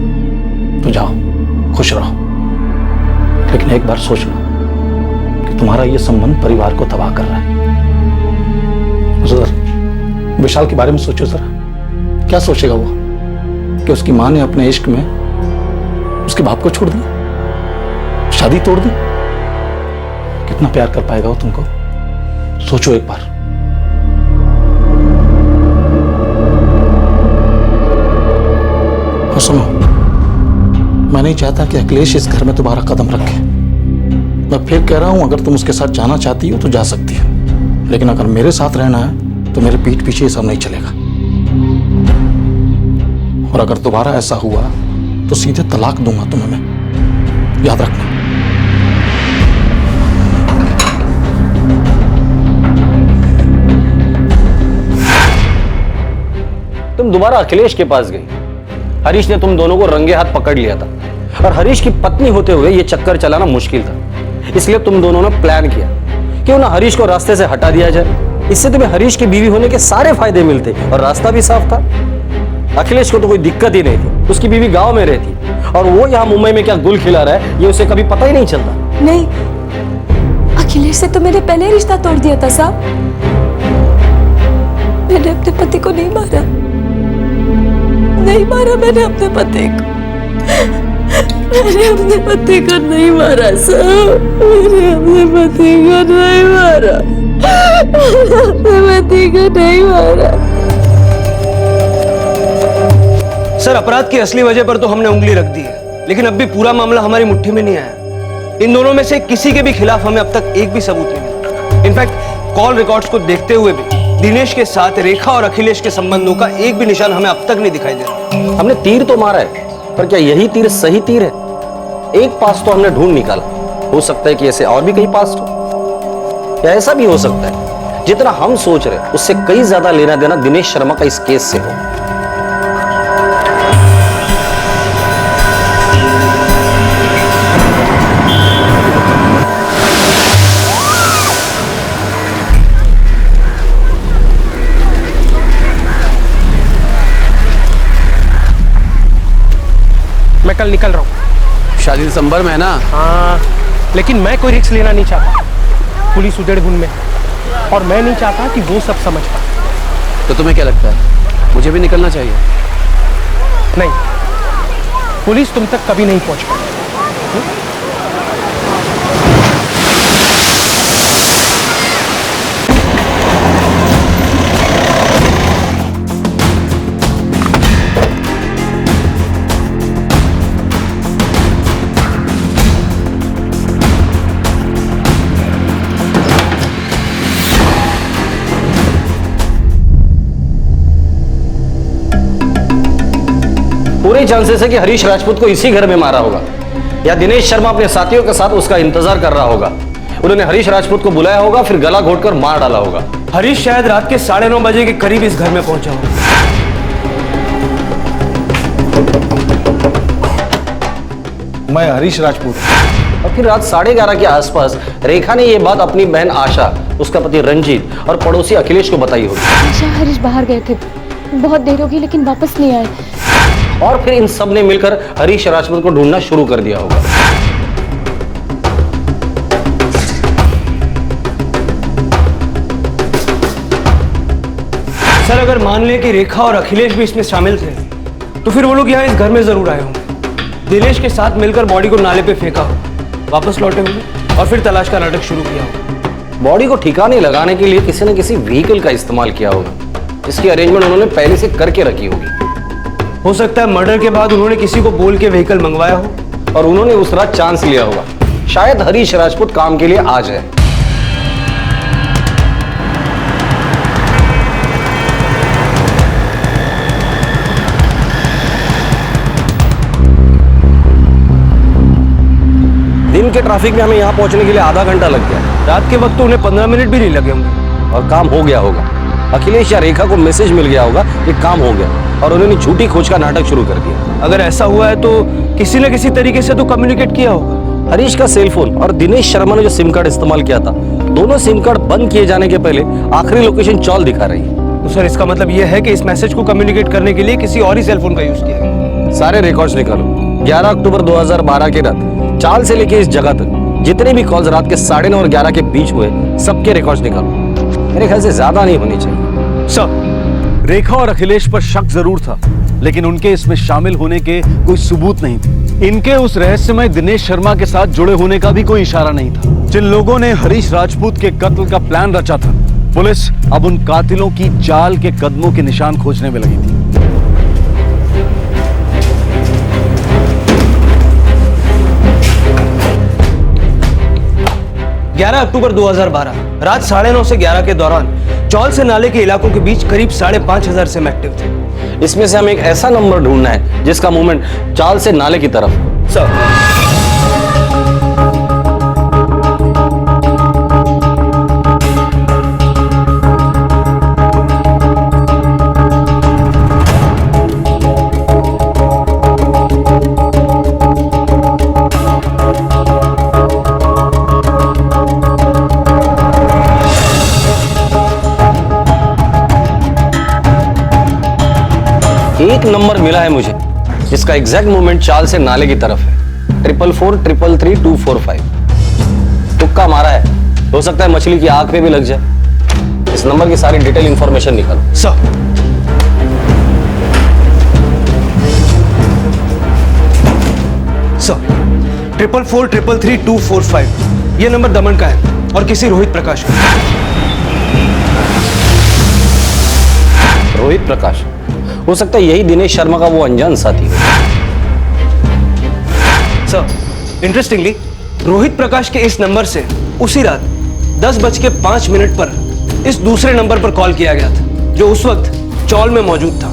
तो जाओ, खुश रहो। लेकिन एक बार सोच लो कि तुम्हारा ये संबंध परिवार को तबाह कर रहा है। जरा विशाल के बारे में सोचो जरा, क्या सोचेगा वो कि उसकी मां ने अपने इश्क में उसके बाप को छोड़ दिया, शादी तोड़ दी। कितना प्यार कर पाएगा वो तुमको, सोचो एक बार। और सुनो, मैं नहीं चाहता कि अखिलेश इस घर में तुम्हारा कदम रखे। मैं फिर कह रहा हूं, अगर तुम उसके साथ जाना चाहती हो तो जा सकती हो, लेकिन अगर मेरे साथ रहना है तो मेरे पीठ पीछे ये सब नहीं चलेगा। और अगर दोबारा ऐसा हुआ तो सीधे तलाक दूंगा तुम्हें मैं, याद रखना। तुम दोबारा अखिलेश के पास गई। हरीश ने तुम दोनों को रंगे हाथ पकड़ लिया था और हरीश की पत्नी होते हुए यह चक्कर चलाना मुश्किल था। इसलिए तुम दोनों ने प्लान किया क्यों ना हरीश को रास्ते से हटा दिया जाए। इससे तुम्हें हरीश की बीवी होने के सारे फायदे मिलते और रास्ता भी साफ था। अखिलेश को तो कोई दिक्कत ही नहीं थी, उसकी बीवी गांव में रहती और वो यहाँ मुंबई में क्या गुल खिला रहा है ये उसे कभी पता ही नहीं चलता। नहीं, अखिलेश से तो मैंने पहले रिश्ता तोड़ दिया था साहब। मैंने अपने पति को नहीं मारा, नहीं मारा मैंने अपने पति को। मैंने अपने पति को नहीं मारा साहब, मैंने अपने पति को नहीं मारा, अपने पति को नहीं मारा। सर, अपराध की असली वजह पर तो हमने उंगली रख दी है, लेकिन अब भी पूरा मामला हमारी मुट्ठी में नहीं आया। इन दोनों में से किसी के भी खिलाफ हमें अब तक एक भी सबूत नहीं मिला। इनफैक्ट कॉल रिकॉर्ड्स को देखते हुए भी दिनेश के साथ रेखा और अखिलेश के संबंधों का एक भी निशान हमें अब तक नहीं दिखाई दे रहा। हमने तीर तो मारा है, पर क्या यही तीर सही तीर है? एक पास तो हमने ढूंढ निकाला, हो सकता है कि ऐसे और भी कई पास हो। या ऐसा भी हो सकता है जितना हम सोच रहे उससे कई ज्यादा लेना देना दिनेश शर्मा का इस केस से हो। मैं कल निकल रहा हूँ। शादी दिसंबर में है ना? हाँ, लेकिन मैं कोई रिस्क लेना नहीं चाहता। पुलिस उधेड़-बुन में, और मैं नहीं चाहता कि वो सब समझ पाए। तो तुम्हें क्या लगता है, मुझे भी निकलना चाहिए? नहीं, पुलिस तुम तक कभी नहीं पहुंच पाई। पूरे चांसेस है कि हरीश राजपूत को इसी घर में मारा होगा, या दिनेश शर्मा अपने साथियों के साथ उसका इंतजार कर रहा होगा। उन्होंने हरीश राजपूत को बुलाया होगा, फिर गला घोटकर मार डाला होगा। हरीश शायद रात के 9:30 बजे के करीब इस घर में पहुंचा होगा। मैं हरीश राजपूत। और फिर रात 11:30 के आसपास रेखा ने यह बात अपनी बहन आशा, उसका पति रंजीत और पड़ोसी अखिलेश को बताई होगी। आशा हरीश बाहर गए थे, बहुत देर हो गई लेकिन वापस नहीं आए। और फिर इन सब ने मिलकर हरीश राजपूत को ढूंढना शुरू कर दिया होगा। सर, अगर मान लें कि रेखा और अखिलेश भी इसमें शामिल थे, तो फिर वो लोग यहाँ इस घर में जरूर आए होंगे। दिनेश के साथ मिलकर बॉडी को नाले पे फेंका हो, वापस लौटे होंगे और फिर तलाश का नाटक शुरू किया होगा। बॉडी को ठिकाने लगाने के लिए किसी न किसी व्हीकल का इस्तेमाल किया होगा। इसकी अरेंजमेंट उन्होंने पहले से करके रखी होगी। हो सकता है मर्डर के बाद उन्होंने किसी को बोल के व्हीकल मंगवाया हो और उन्होंने उस रात चांस लिया होगा, शायद हरीश राजपूत काम के लिए आ जाए। दिन के ट्रैफिक में हमें यहां पहुंचने के लिए आधा घंटा लग गया। रात के वक्त तो उन्हें 15 मिनट भी नहीं लगे होंगे और काम हो गया होगा। अखिलेश या रेखा को मैसेज मिल गया होगा कि काम हो गया और उन्होंने झूठी खोज का नाटक शुरू कर दिया। अगर ऐसा हुआ है तो किसी न किसी तरीके से तो कम्युनिकेट किया होगा। हरीश का सेल फोन और दिनेश शर्मा ने जो सिम कार्ड इस्तेमाल किया था, दोनों सिम कार्ड बंद किए जाने के पहले आखिरी लोकेशन चौल दिखा रही है। तो सर, इसका मतलब यह है कि इस मैसेज को कम्युनिकेट करने के लिए किसी और ही सेल फोन का यूज किया गया। सारे रिकॉर्ड्स निकालो। 11 अक्टूबर 2012 की रात चाल से लेके इस जगह तक जितने भी कॉल्स रात के 9:30 और 11 के बीच हुए, सबके रिकॉर्ड्स निकालो। मेरे ख्याल से ज्यादा नहीं होनी चाहिए। सर, रेखा और अखिलेश पर शक जरूर था, लेकिन उनके इसमें शामिल होने के कोई सबूत नहीं थे। इनके उस रहस्यमय दिनेश शर्मा के साथ जुड़े होने का भी कोई इशारा नहीं था। जिन लोगों ने हरीश राजपूत के कत्ल का प्लान रचा था, पुलिस अब उन कातिलों की चाल के कदमों के निशान खोजने में लगी थी। 11 अक्टूबर 2012 रात 9:30 से 11 के दौरान चौल से नाले के इलाकों के बीच करीब 5,500 सिम एक्टिव थे। इसमें से हमें एक ऐसा नंबर ढूंढना है जिसका मूवमेंट चाल से नाले की तरफ हो। सर, एक नंबर मिला है मुझे जिसका एग्जैक्ट मूवमेंट चाल से नाले की तरफ है। 444-333-245। तुक्का मारा है, हो सकता है मछली की आंख पे भी लग जाए। इस नंबर की सारी डिटेल इंफॉर्मेशन निकालो। सर, सर 444-333-245 ये नंबर दमन का है और किसी रोहित प्रकाश का। रोहित प्रकाश, हो सकता है यही दिनेश शर्मा का वो अनजान साथी हो। सर, इंटरेस्टिंगली रोहित प्रकाश के इस नंबर से उसी रात 10:05 पर इस दूसरे नंबर पर कॉल किया गया था जो उस वक्त चौल में मौजूद था।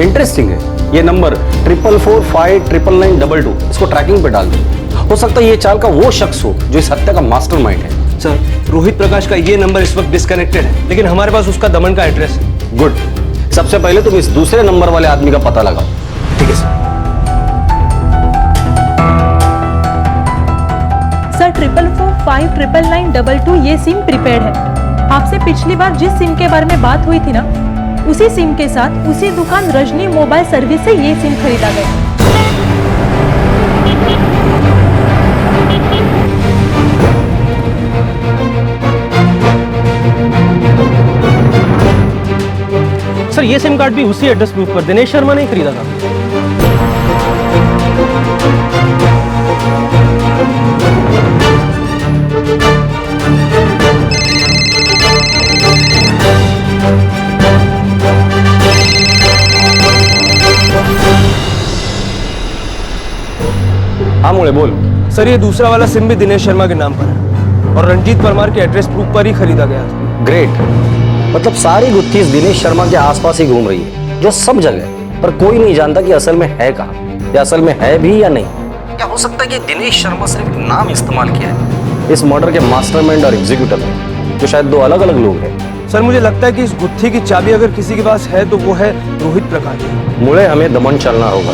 इंटरेस्टिंग है, ये नंबर 444-599-22, इसको ट्रैकिंग पे डाल दो। हो सकता है ये चाल का वो शख्स हो जो इस हत्या का मास्टरमाइंड है। सर, रोहित प्रकाश का ये नंबर इस वक्त डिस्कनेक्टेड है, लेकिन हमारे पास उसका दमन का एड्रेस है। गुड। सबसे पहले तुम इस दूसरे नंबर वाले आदमी का पता लगाओ। ठीक है सर। सर 444599922 ये सिम प्रीपेड है। आपसे पिछली बार जिस सिम के बारे में बात हुई थी ना, उसी सिम के साथ उसी दुकान रजनी मोबाइल सर्विस से ये सिम खरीदा गया। सर ये सिम कार्ड भी उसी एड्रेस प्रूफ पर दिनेश शर्मा ने खरीदा था। हाँ मोड़े बोल। सर ये दूसरा वाला सिम भी दिनेश शर्मा के नाम पर है और रंजीत परमार के एड्रेस प्रूफ पर ही खरीदा गया था। ग्रेट। मतलब सारी गुत्थी इस दिनेश शर्मा के आसपास ही घूम रही है, जो सब जगह, पर कोई नहीं जानता कि असल में है कहाँ, या असल में है भी या नहीं। क्या हो सकता है कि दिनेश शर्मा सिर्फ एक नाम इस्तेमाल किया है इस मर्डर के मास्टरमाइंड और एग्जीक्यूटिव में, जो शायद दो अलग अलग लोग हैं। सर मुझे लगता है कि इस गुत्थी की चाबी अगर किसी के पास है तो वो है रोहित प्रकाश। मुड़े हमें दमन चलना होगा।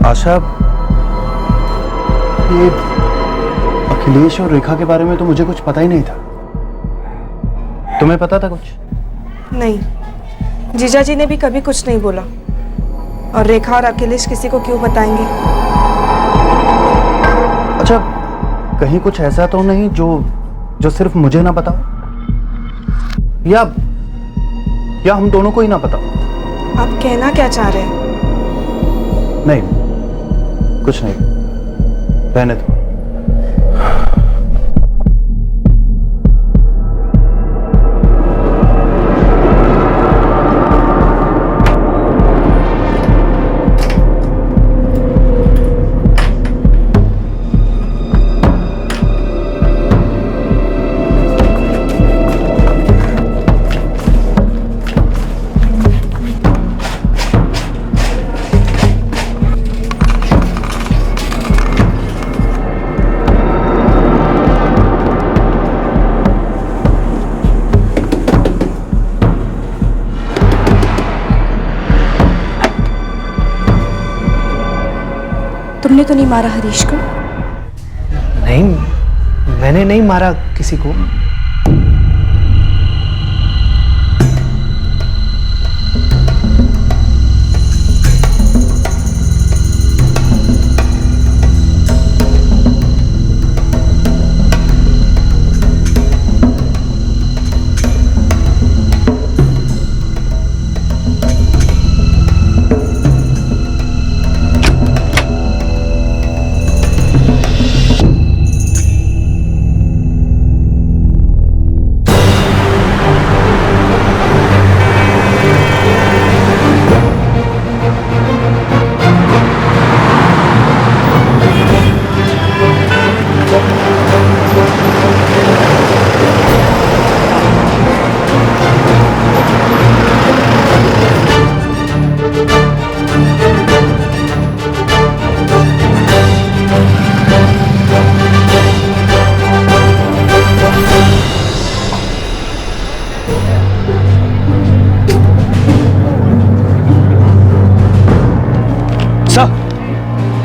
आशा, ये अखिलेश और रेखा के बारे में तो मुझे कुछ पता ही नहीं था। तुम्हें पता था कुछ? नहीं, जीजा जी ने भी कभी कुछ नहीं बोला। और रेखा और अखिलेश किसी को क्यों बताएंगे? अच्छा, कहीं कुछ ऐसा तो नहीं जो सिर्फ मुझे ना पता, या हम दोनों को ही ना पता? आप कहना क्या चाह रहे हैं? नहीं, कुछ नहीं, रहने दो। तुमने तो नहीं मारा हरीश को? नहीं, मैंने नहीं मारा किसी को।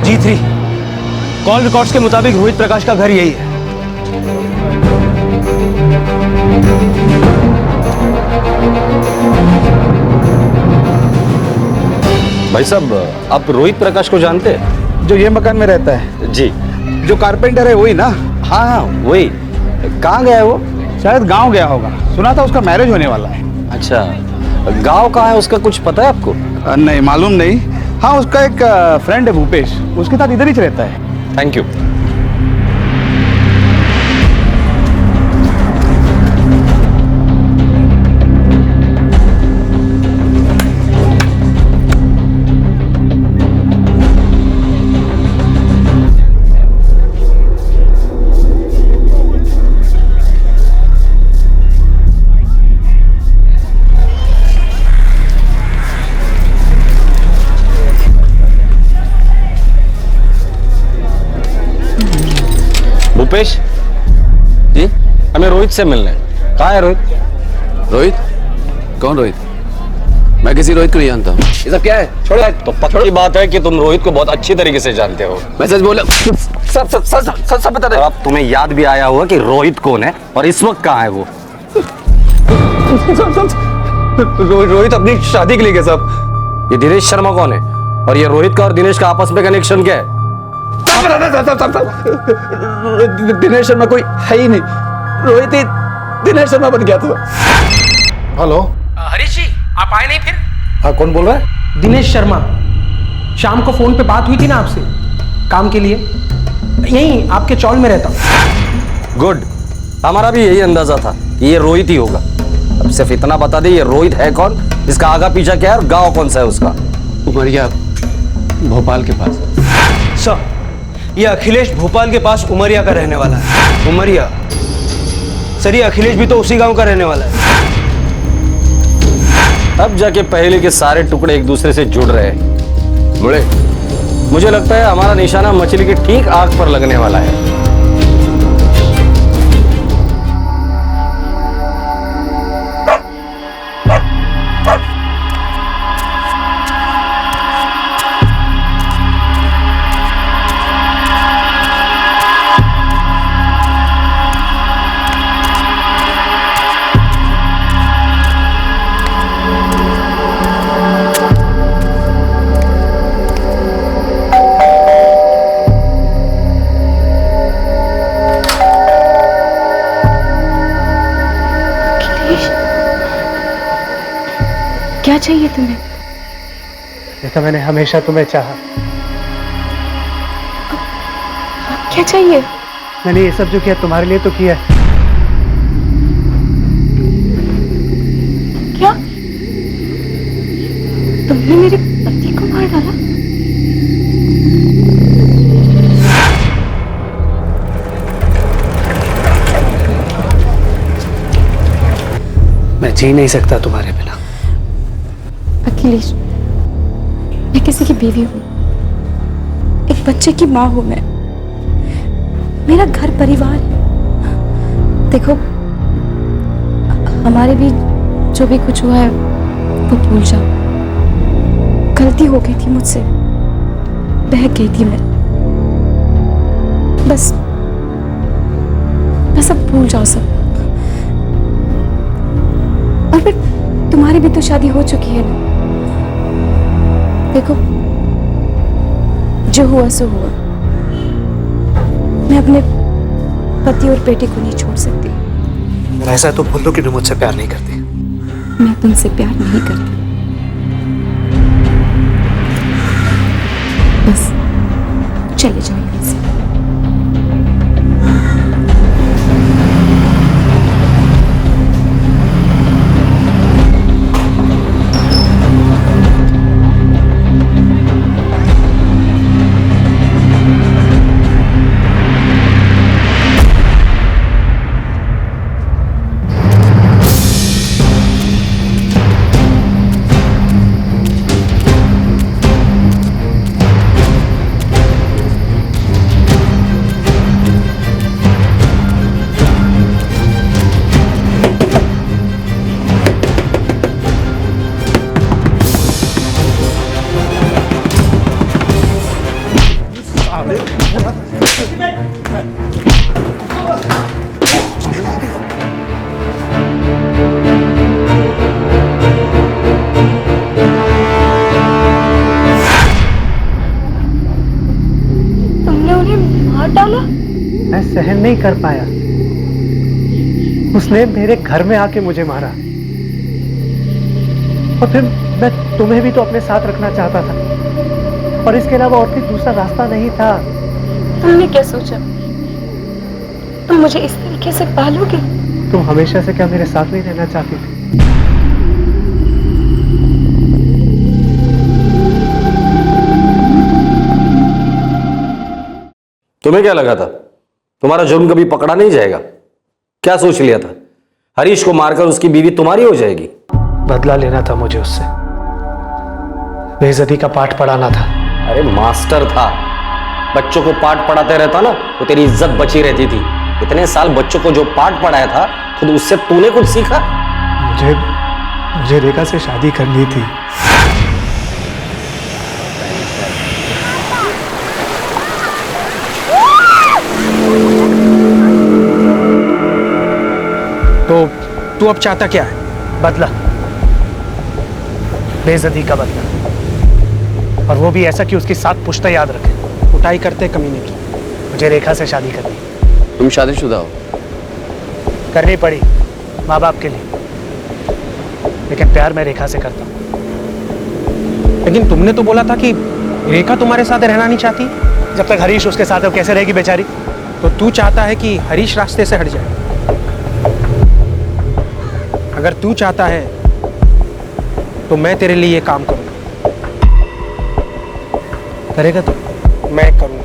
G3 कॉल रिकॉर्ड्स के मुताबिक रोहित प्रकाश का घर यही है। भाई साहब, आप रोहित प्रकाश को जानते हैं? जो ये मकान में रहता है? जी। जो कारपेंटर है वही ना? हाँ हाँ वही। कहाँ गया है वो? शायद गांव गया होगा, सुना था उसका मैरिज होने वाला है। अच्छा, गांव कहाँ है उसका, कुछ पता है आपको? नहीं, मालूम नहीं। हाँ, उसका एक फ्रेंड है भूपेश, उसके साथ इधर ही रहता है। Thank you. रुपेश जी, हमें रोहित से मिलना है। कहाँ है रोहित? रोहित? कौन रोहित? मैं किसी रोहित को नहीं जानता हूँ। ये सब क्या है? छोड़ो। तो पक्की बात है कि तुम रोहित को बहुत अच्छी तरीके से जानते हो। मैं सच बोला। सब बता दे। अब तुम्हें याद भी आया होगा कि रोहित कौन है और इस वक्त कहाँ है वो। रोहित अपनी शादी के लिए गया साहब। ये दिनेश शर्मा कौन है और ये रोहित का और दिनेश का आपस में कनेक्शन क्या है? दिनेश शर्मा कोई है ही नहीं। रोहित ही दिनेश शर्मा बन गया था। हेलो हरीश जी, आप आए नहीं फिर? हाँ, कौन बोल रहा है? दिनेश शर्मा। शाम को फोन पे बात हुई थी ना आपसे काम के लिए, यहीं आपके चौल में रहता हूँ। गुड, हमारा भी यही अंदाजा था ये रोहित ही होगा। अब सिर्फ इतना बता दे, ये रोहित है कौन, इसका आगा पीछा क्या है और गांव कौन सा है उसका? उमरिया, भोपाल के पास। सर, ये अखिलेश भोपाल के पास उमरिया का रहने वाला है। उमरिया? सर, ये अखिलेश भी तो उसी गांव का रहने वाला है। अब जाके पहले के सारे टुकड़े एक दूसरे से जुड़ रहे हैं। बड़े, मुझे लगता है हमारा निशाना मछली की ठीक आंख पर लगने वाला है। क्या चाहिए तुम्हें? देखा, मैंने हमेशा तुम्हें चाहा। क्या चाहिए? मैंने ये सब जो किया तुम्हारे लिए तो किया है। क्या? तुमने मेरे पति को मार डाला? मैं जी नहीं सकता तुम्हारे बिना। अखिलेश, मैं किसी की बीवी हूँ, एक बच्चे की माँ हूँ मैं। मेरा घर परिवार है। देखो, हमारे भी जो भी कुछ हुआ है वो भूल जाओ। गलती हो गई थी मुझसे, बहक गई थी मैं। बस अब भूल जाओ सब। और फिर तुम्हारी भी तो शादी हो चुकी है ना। देखो, जो हुआ सो हुआ। मैं अपने पति और बेटे को नहीं छोड़ सकती। ऐसा तो बोल दो कि तुम मुझसे प्यार नहीं करती। मैं तुमसे प्यार नहीं करती। बस चले जाओ यहाँ से। मैं सहन नहीं कर पाया। उसने मेरे घर में आके मुझे मारा और फिर मैं तुम्हें भी तो अपने साथ रखना चाहता था और इसके अलावा और कोई दूसरा रास्ता नहीं था। तुमने क्या सोचा? तुम मुझे इस तरीके से पालोगे? तुम हमेशा से क्या मेरे साथ नहीं रहना चाहती थी? तुम्हें क्या लगा था तुम्हारा जुर्म कभी पकड़ा नहीं जाएगा? क्या सोच लिया था हरीश को मारकर उसकी बीवी तुम्हारी हो जाएगी? बदला लेना था मुझे उससे, बेइज्जती का पाठ पढ़ाना था। अरे मास्टर था, बच्चों को पाठ पढ़ाते रहता ना तो तेरी इज्जत बची रहती थी। इतने साल बच्चों को जो पाठ पढ़ाया था खुद उससे तूने कुछ सीखा? मुझे रेखा से शादी करनी थी। तो तू अब चाहता क्या है? बदला, बेइज्जती का बदला, और वो भी ऐसा कि उसकी 7 पुश्तें याद रखे। कुटाई करते कमीने की। मुझे रेखा से शादी करनी। तुम शादीशुदा हो? करनी पड़ी माँ बाप के लिए, लेकिन प्यार मैं रेखा से करता हूँ। लेकिन तुमने तो बोला था कि रेखा तुम्हारे साथ रहना नहीं चाहती। जब तक हरीश उसके साथ है, वो कैसे रहेगी बेचारी? तो तू चाहता है कि हरीश रास्ते से हट जाए। अगर तू चाहता है तो मैं तेरे लिए ये काम करूंगा। करेगा तो? मैं करूंगा,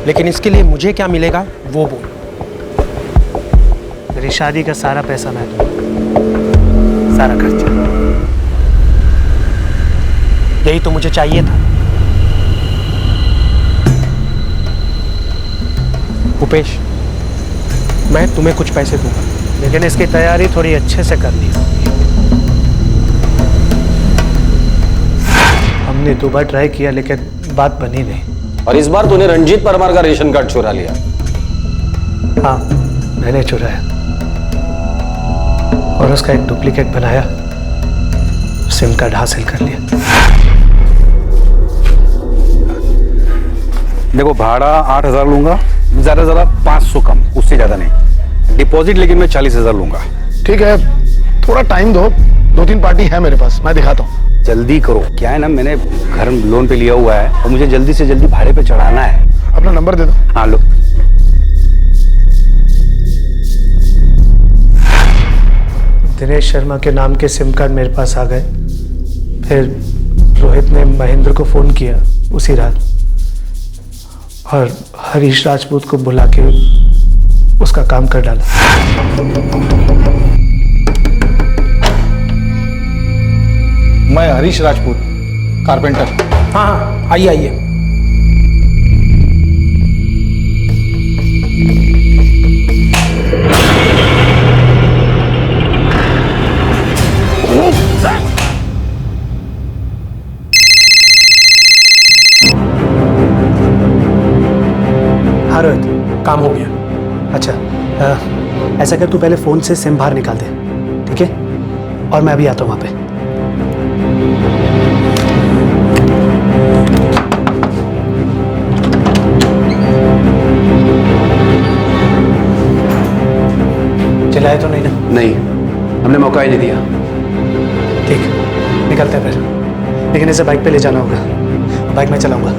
लेकिन इसके लिए मुझे क्या मिलेगा वो बोल। तेरी शादी का सारा पैसा मैं दूंगा, सारा खर्चा। यही तो मुझे चाहिए था। भूपेश, मैं तुम्हें कुछ पैसे दूंगा, लेकिन इसकी तैयारी थोड़ी अच्छे से करनी होगी। हमने 2 बार ट्राई किया लेकिन बात बनी नहीं। और इस बार तूने रंजीत परमार का रेशन कार्ड चुरा लिया। हाँ, मैंने चुराया और उसका एक डुप्लीकेट बनाया, सिम कार्ड हासिल कर लिया। देखो, भाड़ा 8,000 लूंगा, ज्यादा 500 कम, उससे ज्यादा नहीं। डिपॉजिट लेकिन मैं 40,000 लूंगा। ठीक है, थोड़ा टाइम दो, 2-3 पार्टी है मेरे पास, मैं दिखाता हूँ। जल्दी करो, क्या है ना, मैंने घर लोन पे लिया हुआ है और मुझे जल्दी से जल्दी भाड़े पे चढ़ाना है। अपना नंबर दे दो। हाँ लो। दिनेश शर्मा के नाम के सिम कार्ड मेरे पास आ गए। फिर रोहित ने महेंद्र को फोन किया उसी रात और हरीश राजपूत को बुला के उसका काम कर डाला। मैं हरीश राजपूत, कारपेंटर। हाँ हाँ, आइए आइए। हाँ रोहित, काम हो गया। अच्छा, ऐसा कर, तू पहले फोन से सिम बाहर निकाल दे, ठीक है? और मैं अभी आता हूँ वहां पे। चिल्लाए तो नहीं ना? नहीं, हमने मौका ही नहीं दिया। ठीक, निकलते हैं फिर, लेकिन इसे बाइक पे ले जाना होगा। बाइक मैं चलाऊंगा,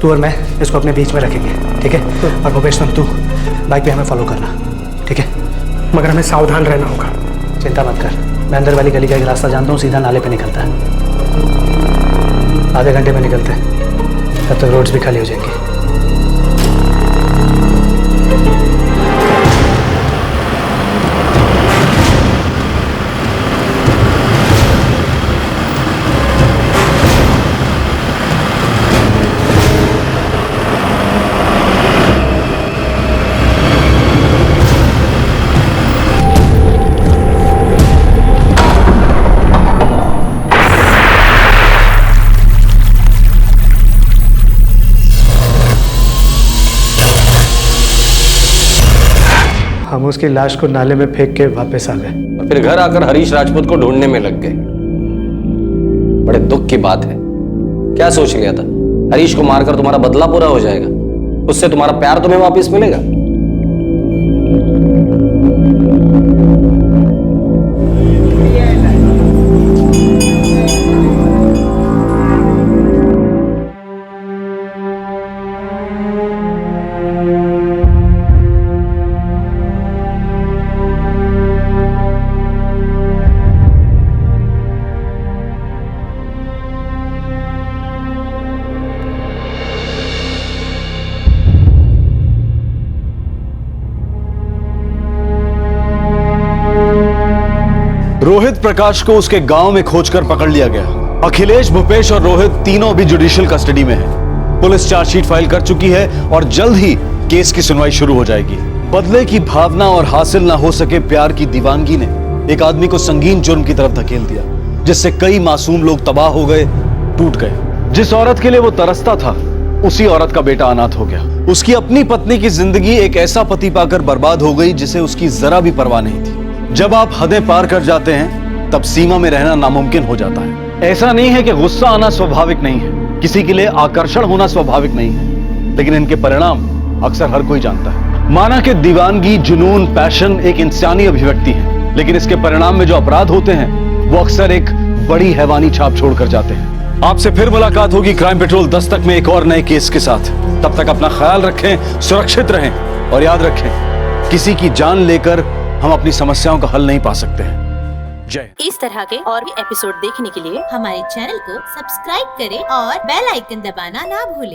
तू और मैं इसको अपने बीच में रखेंगे, ठीक है? और भूपेश, तुम तू बाइक पे हमें फॉलो करना, ठीक है? मगर हमें सावधान रहना होगा। चिंता मत कर, मैं अंदर वाली गली का एक रास्ता जानता हूँ, सीधा नाले पे निकलता है। आधे घंटे में निकलते हैं, तब तक रोड्स भी खाली हो जाएंगे। हम उसकी लाश को नाले में फेंक के वापस आ गए और फिर घर आकर हरीश राजपूत को ढूंढने में लग गए। बड़े दुख की बात है। क्या सोच लिया था हरीश को मारकर तुम्हारा बदला पूरा हो जाएगा, उससे तुम्हारा प्यार तुम्हें वापस मिलेगा? रोहित प्रकाश को उसके गांव में खोजकर पकड़ लिया गया। अखिलेश, भूपेश और रोहित तीनों भी जुडिशियल कस्टडी में हैं। पुलिस चार्जशीट फाइल कर चुकी है और जल्द ही केस की सुनवाई शुरू हो जाएगी। बदले की भावना और हासिल ना हो सके प्यार की दीवानगी ने एक आदमी को संगीन जुर्म की तरफ धकेल दिया, जिससे कई मासूम लोग तबाह हो गए, टूट गए। जिस औरत के लिए वो तरसता था, उसी औरत का बेटा अनाथ हो गया। उसकी अपनी पत्नी की जिंदगी एक ऐसा पति पाकर बर्बाद हो गई जिसे उसकी जरा भी परवाह नहीं थी। जब आप हदें पार कर जाते हैं, तब सीमा में रहना नामुमकिन हो जाता है। ऐसा नहीं है कि गुस्सा आना स्वाभाविक नहीं है, किसी के लिए आकर्षण होना स्वाभाविक नहीं है, लेकिन इनके परिणाम अक्सर हर कोई जानता है। माना कि दीवानगी, जुनून, पैशन एक इंसानी अभिव्यक्ति है, लेकिन इसके परिणाम में जो अपराध होते हैं वो अक्सर एक बड़ी हैवानी छाप छोड़कर जाते हैं। आपसे फिर मुलाकात होगी क्राइम पेट्रोल दस्तक में एक और नए केस के साथ। तब तक अपना ख्याल रखें, सुरक्षित रहें और याद रखें, किसी की जान लेकर हम अपनी समस्याओं का हल नहीं पा सकते हैं। जय। इस तरह के और भी एपिसोड देखने के लिए हमारे चैनल को सब्सक्राइब करें और बेल आइकन दबाना ना भूलें।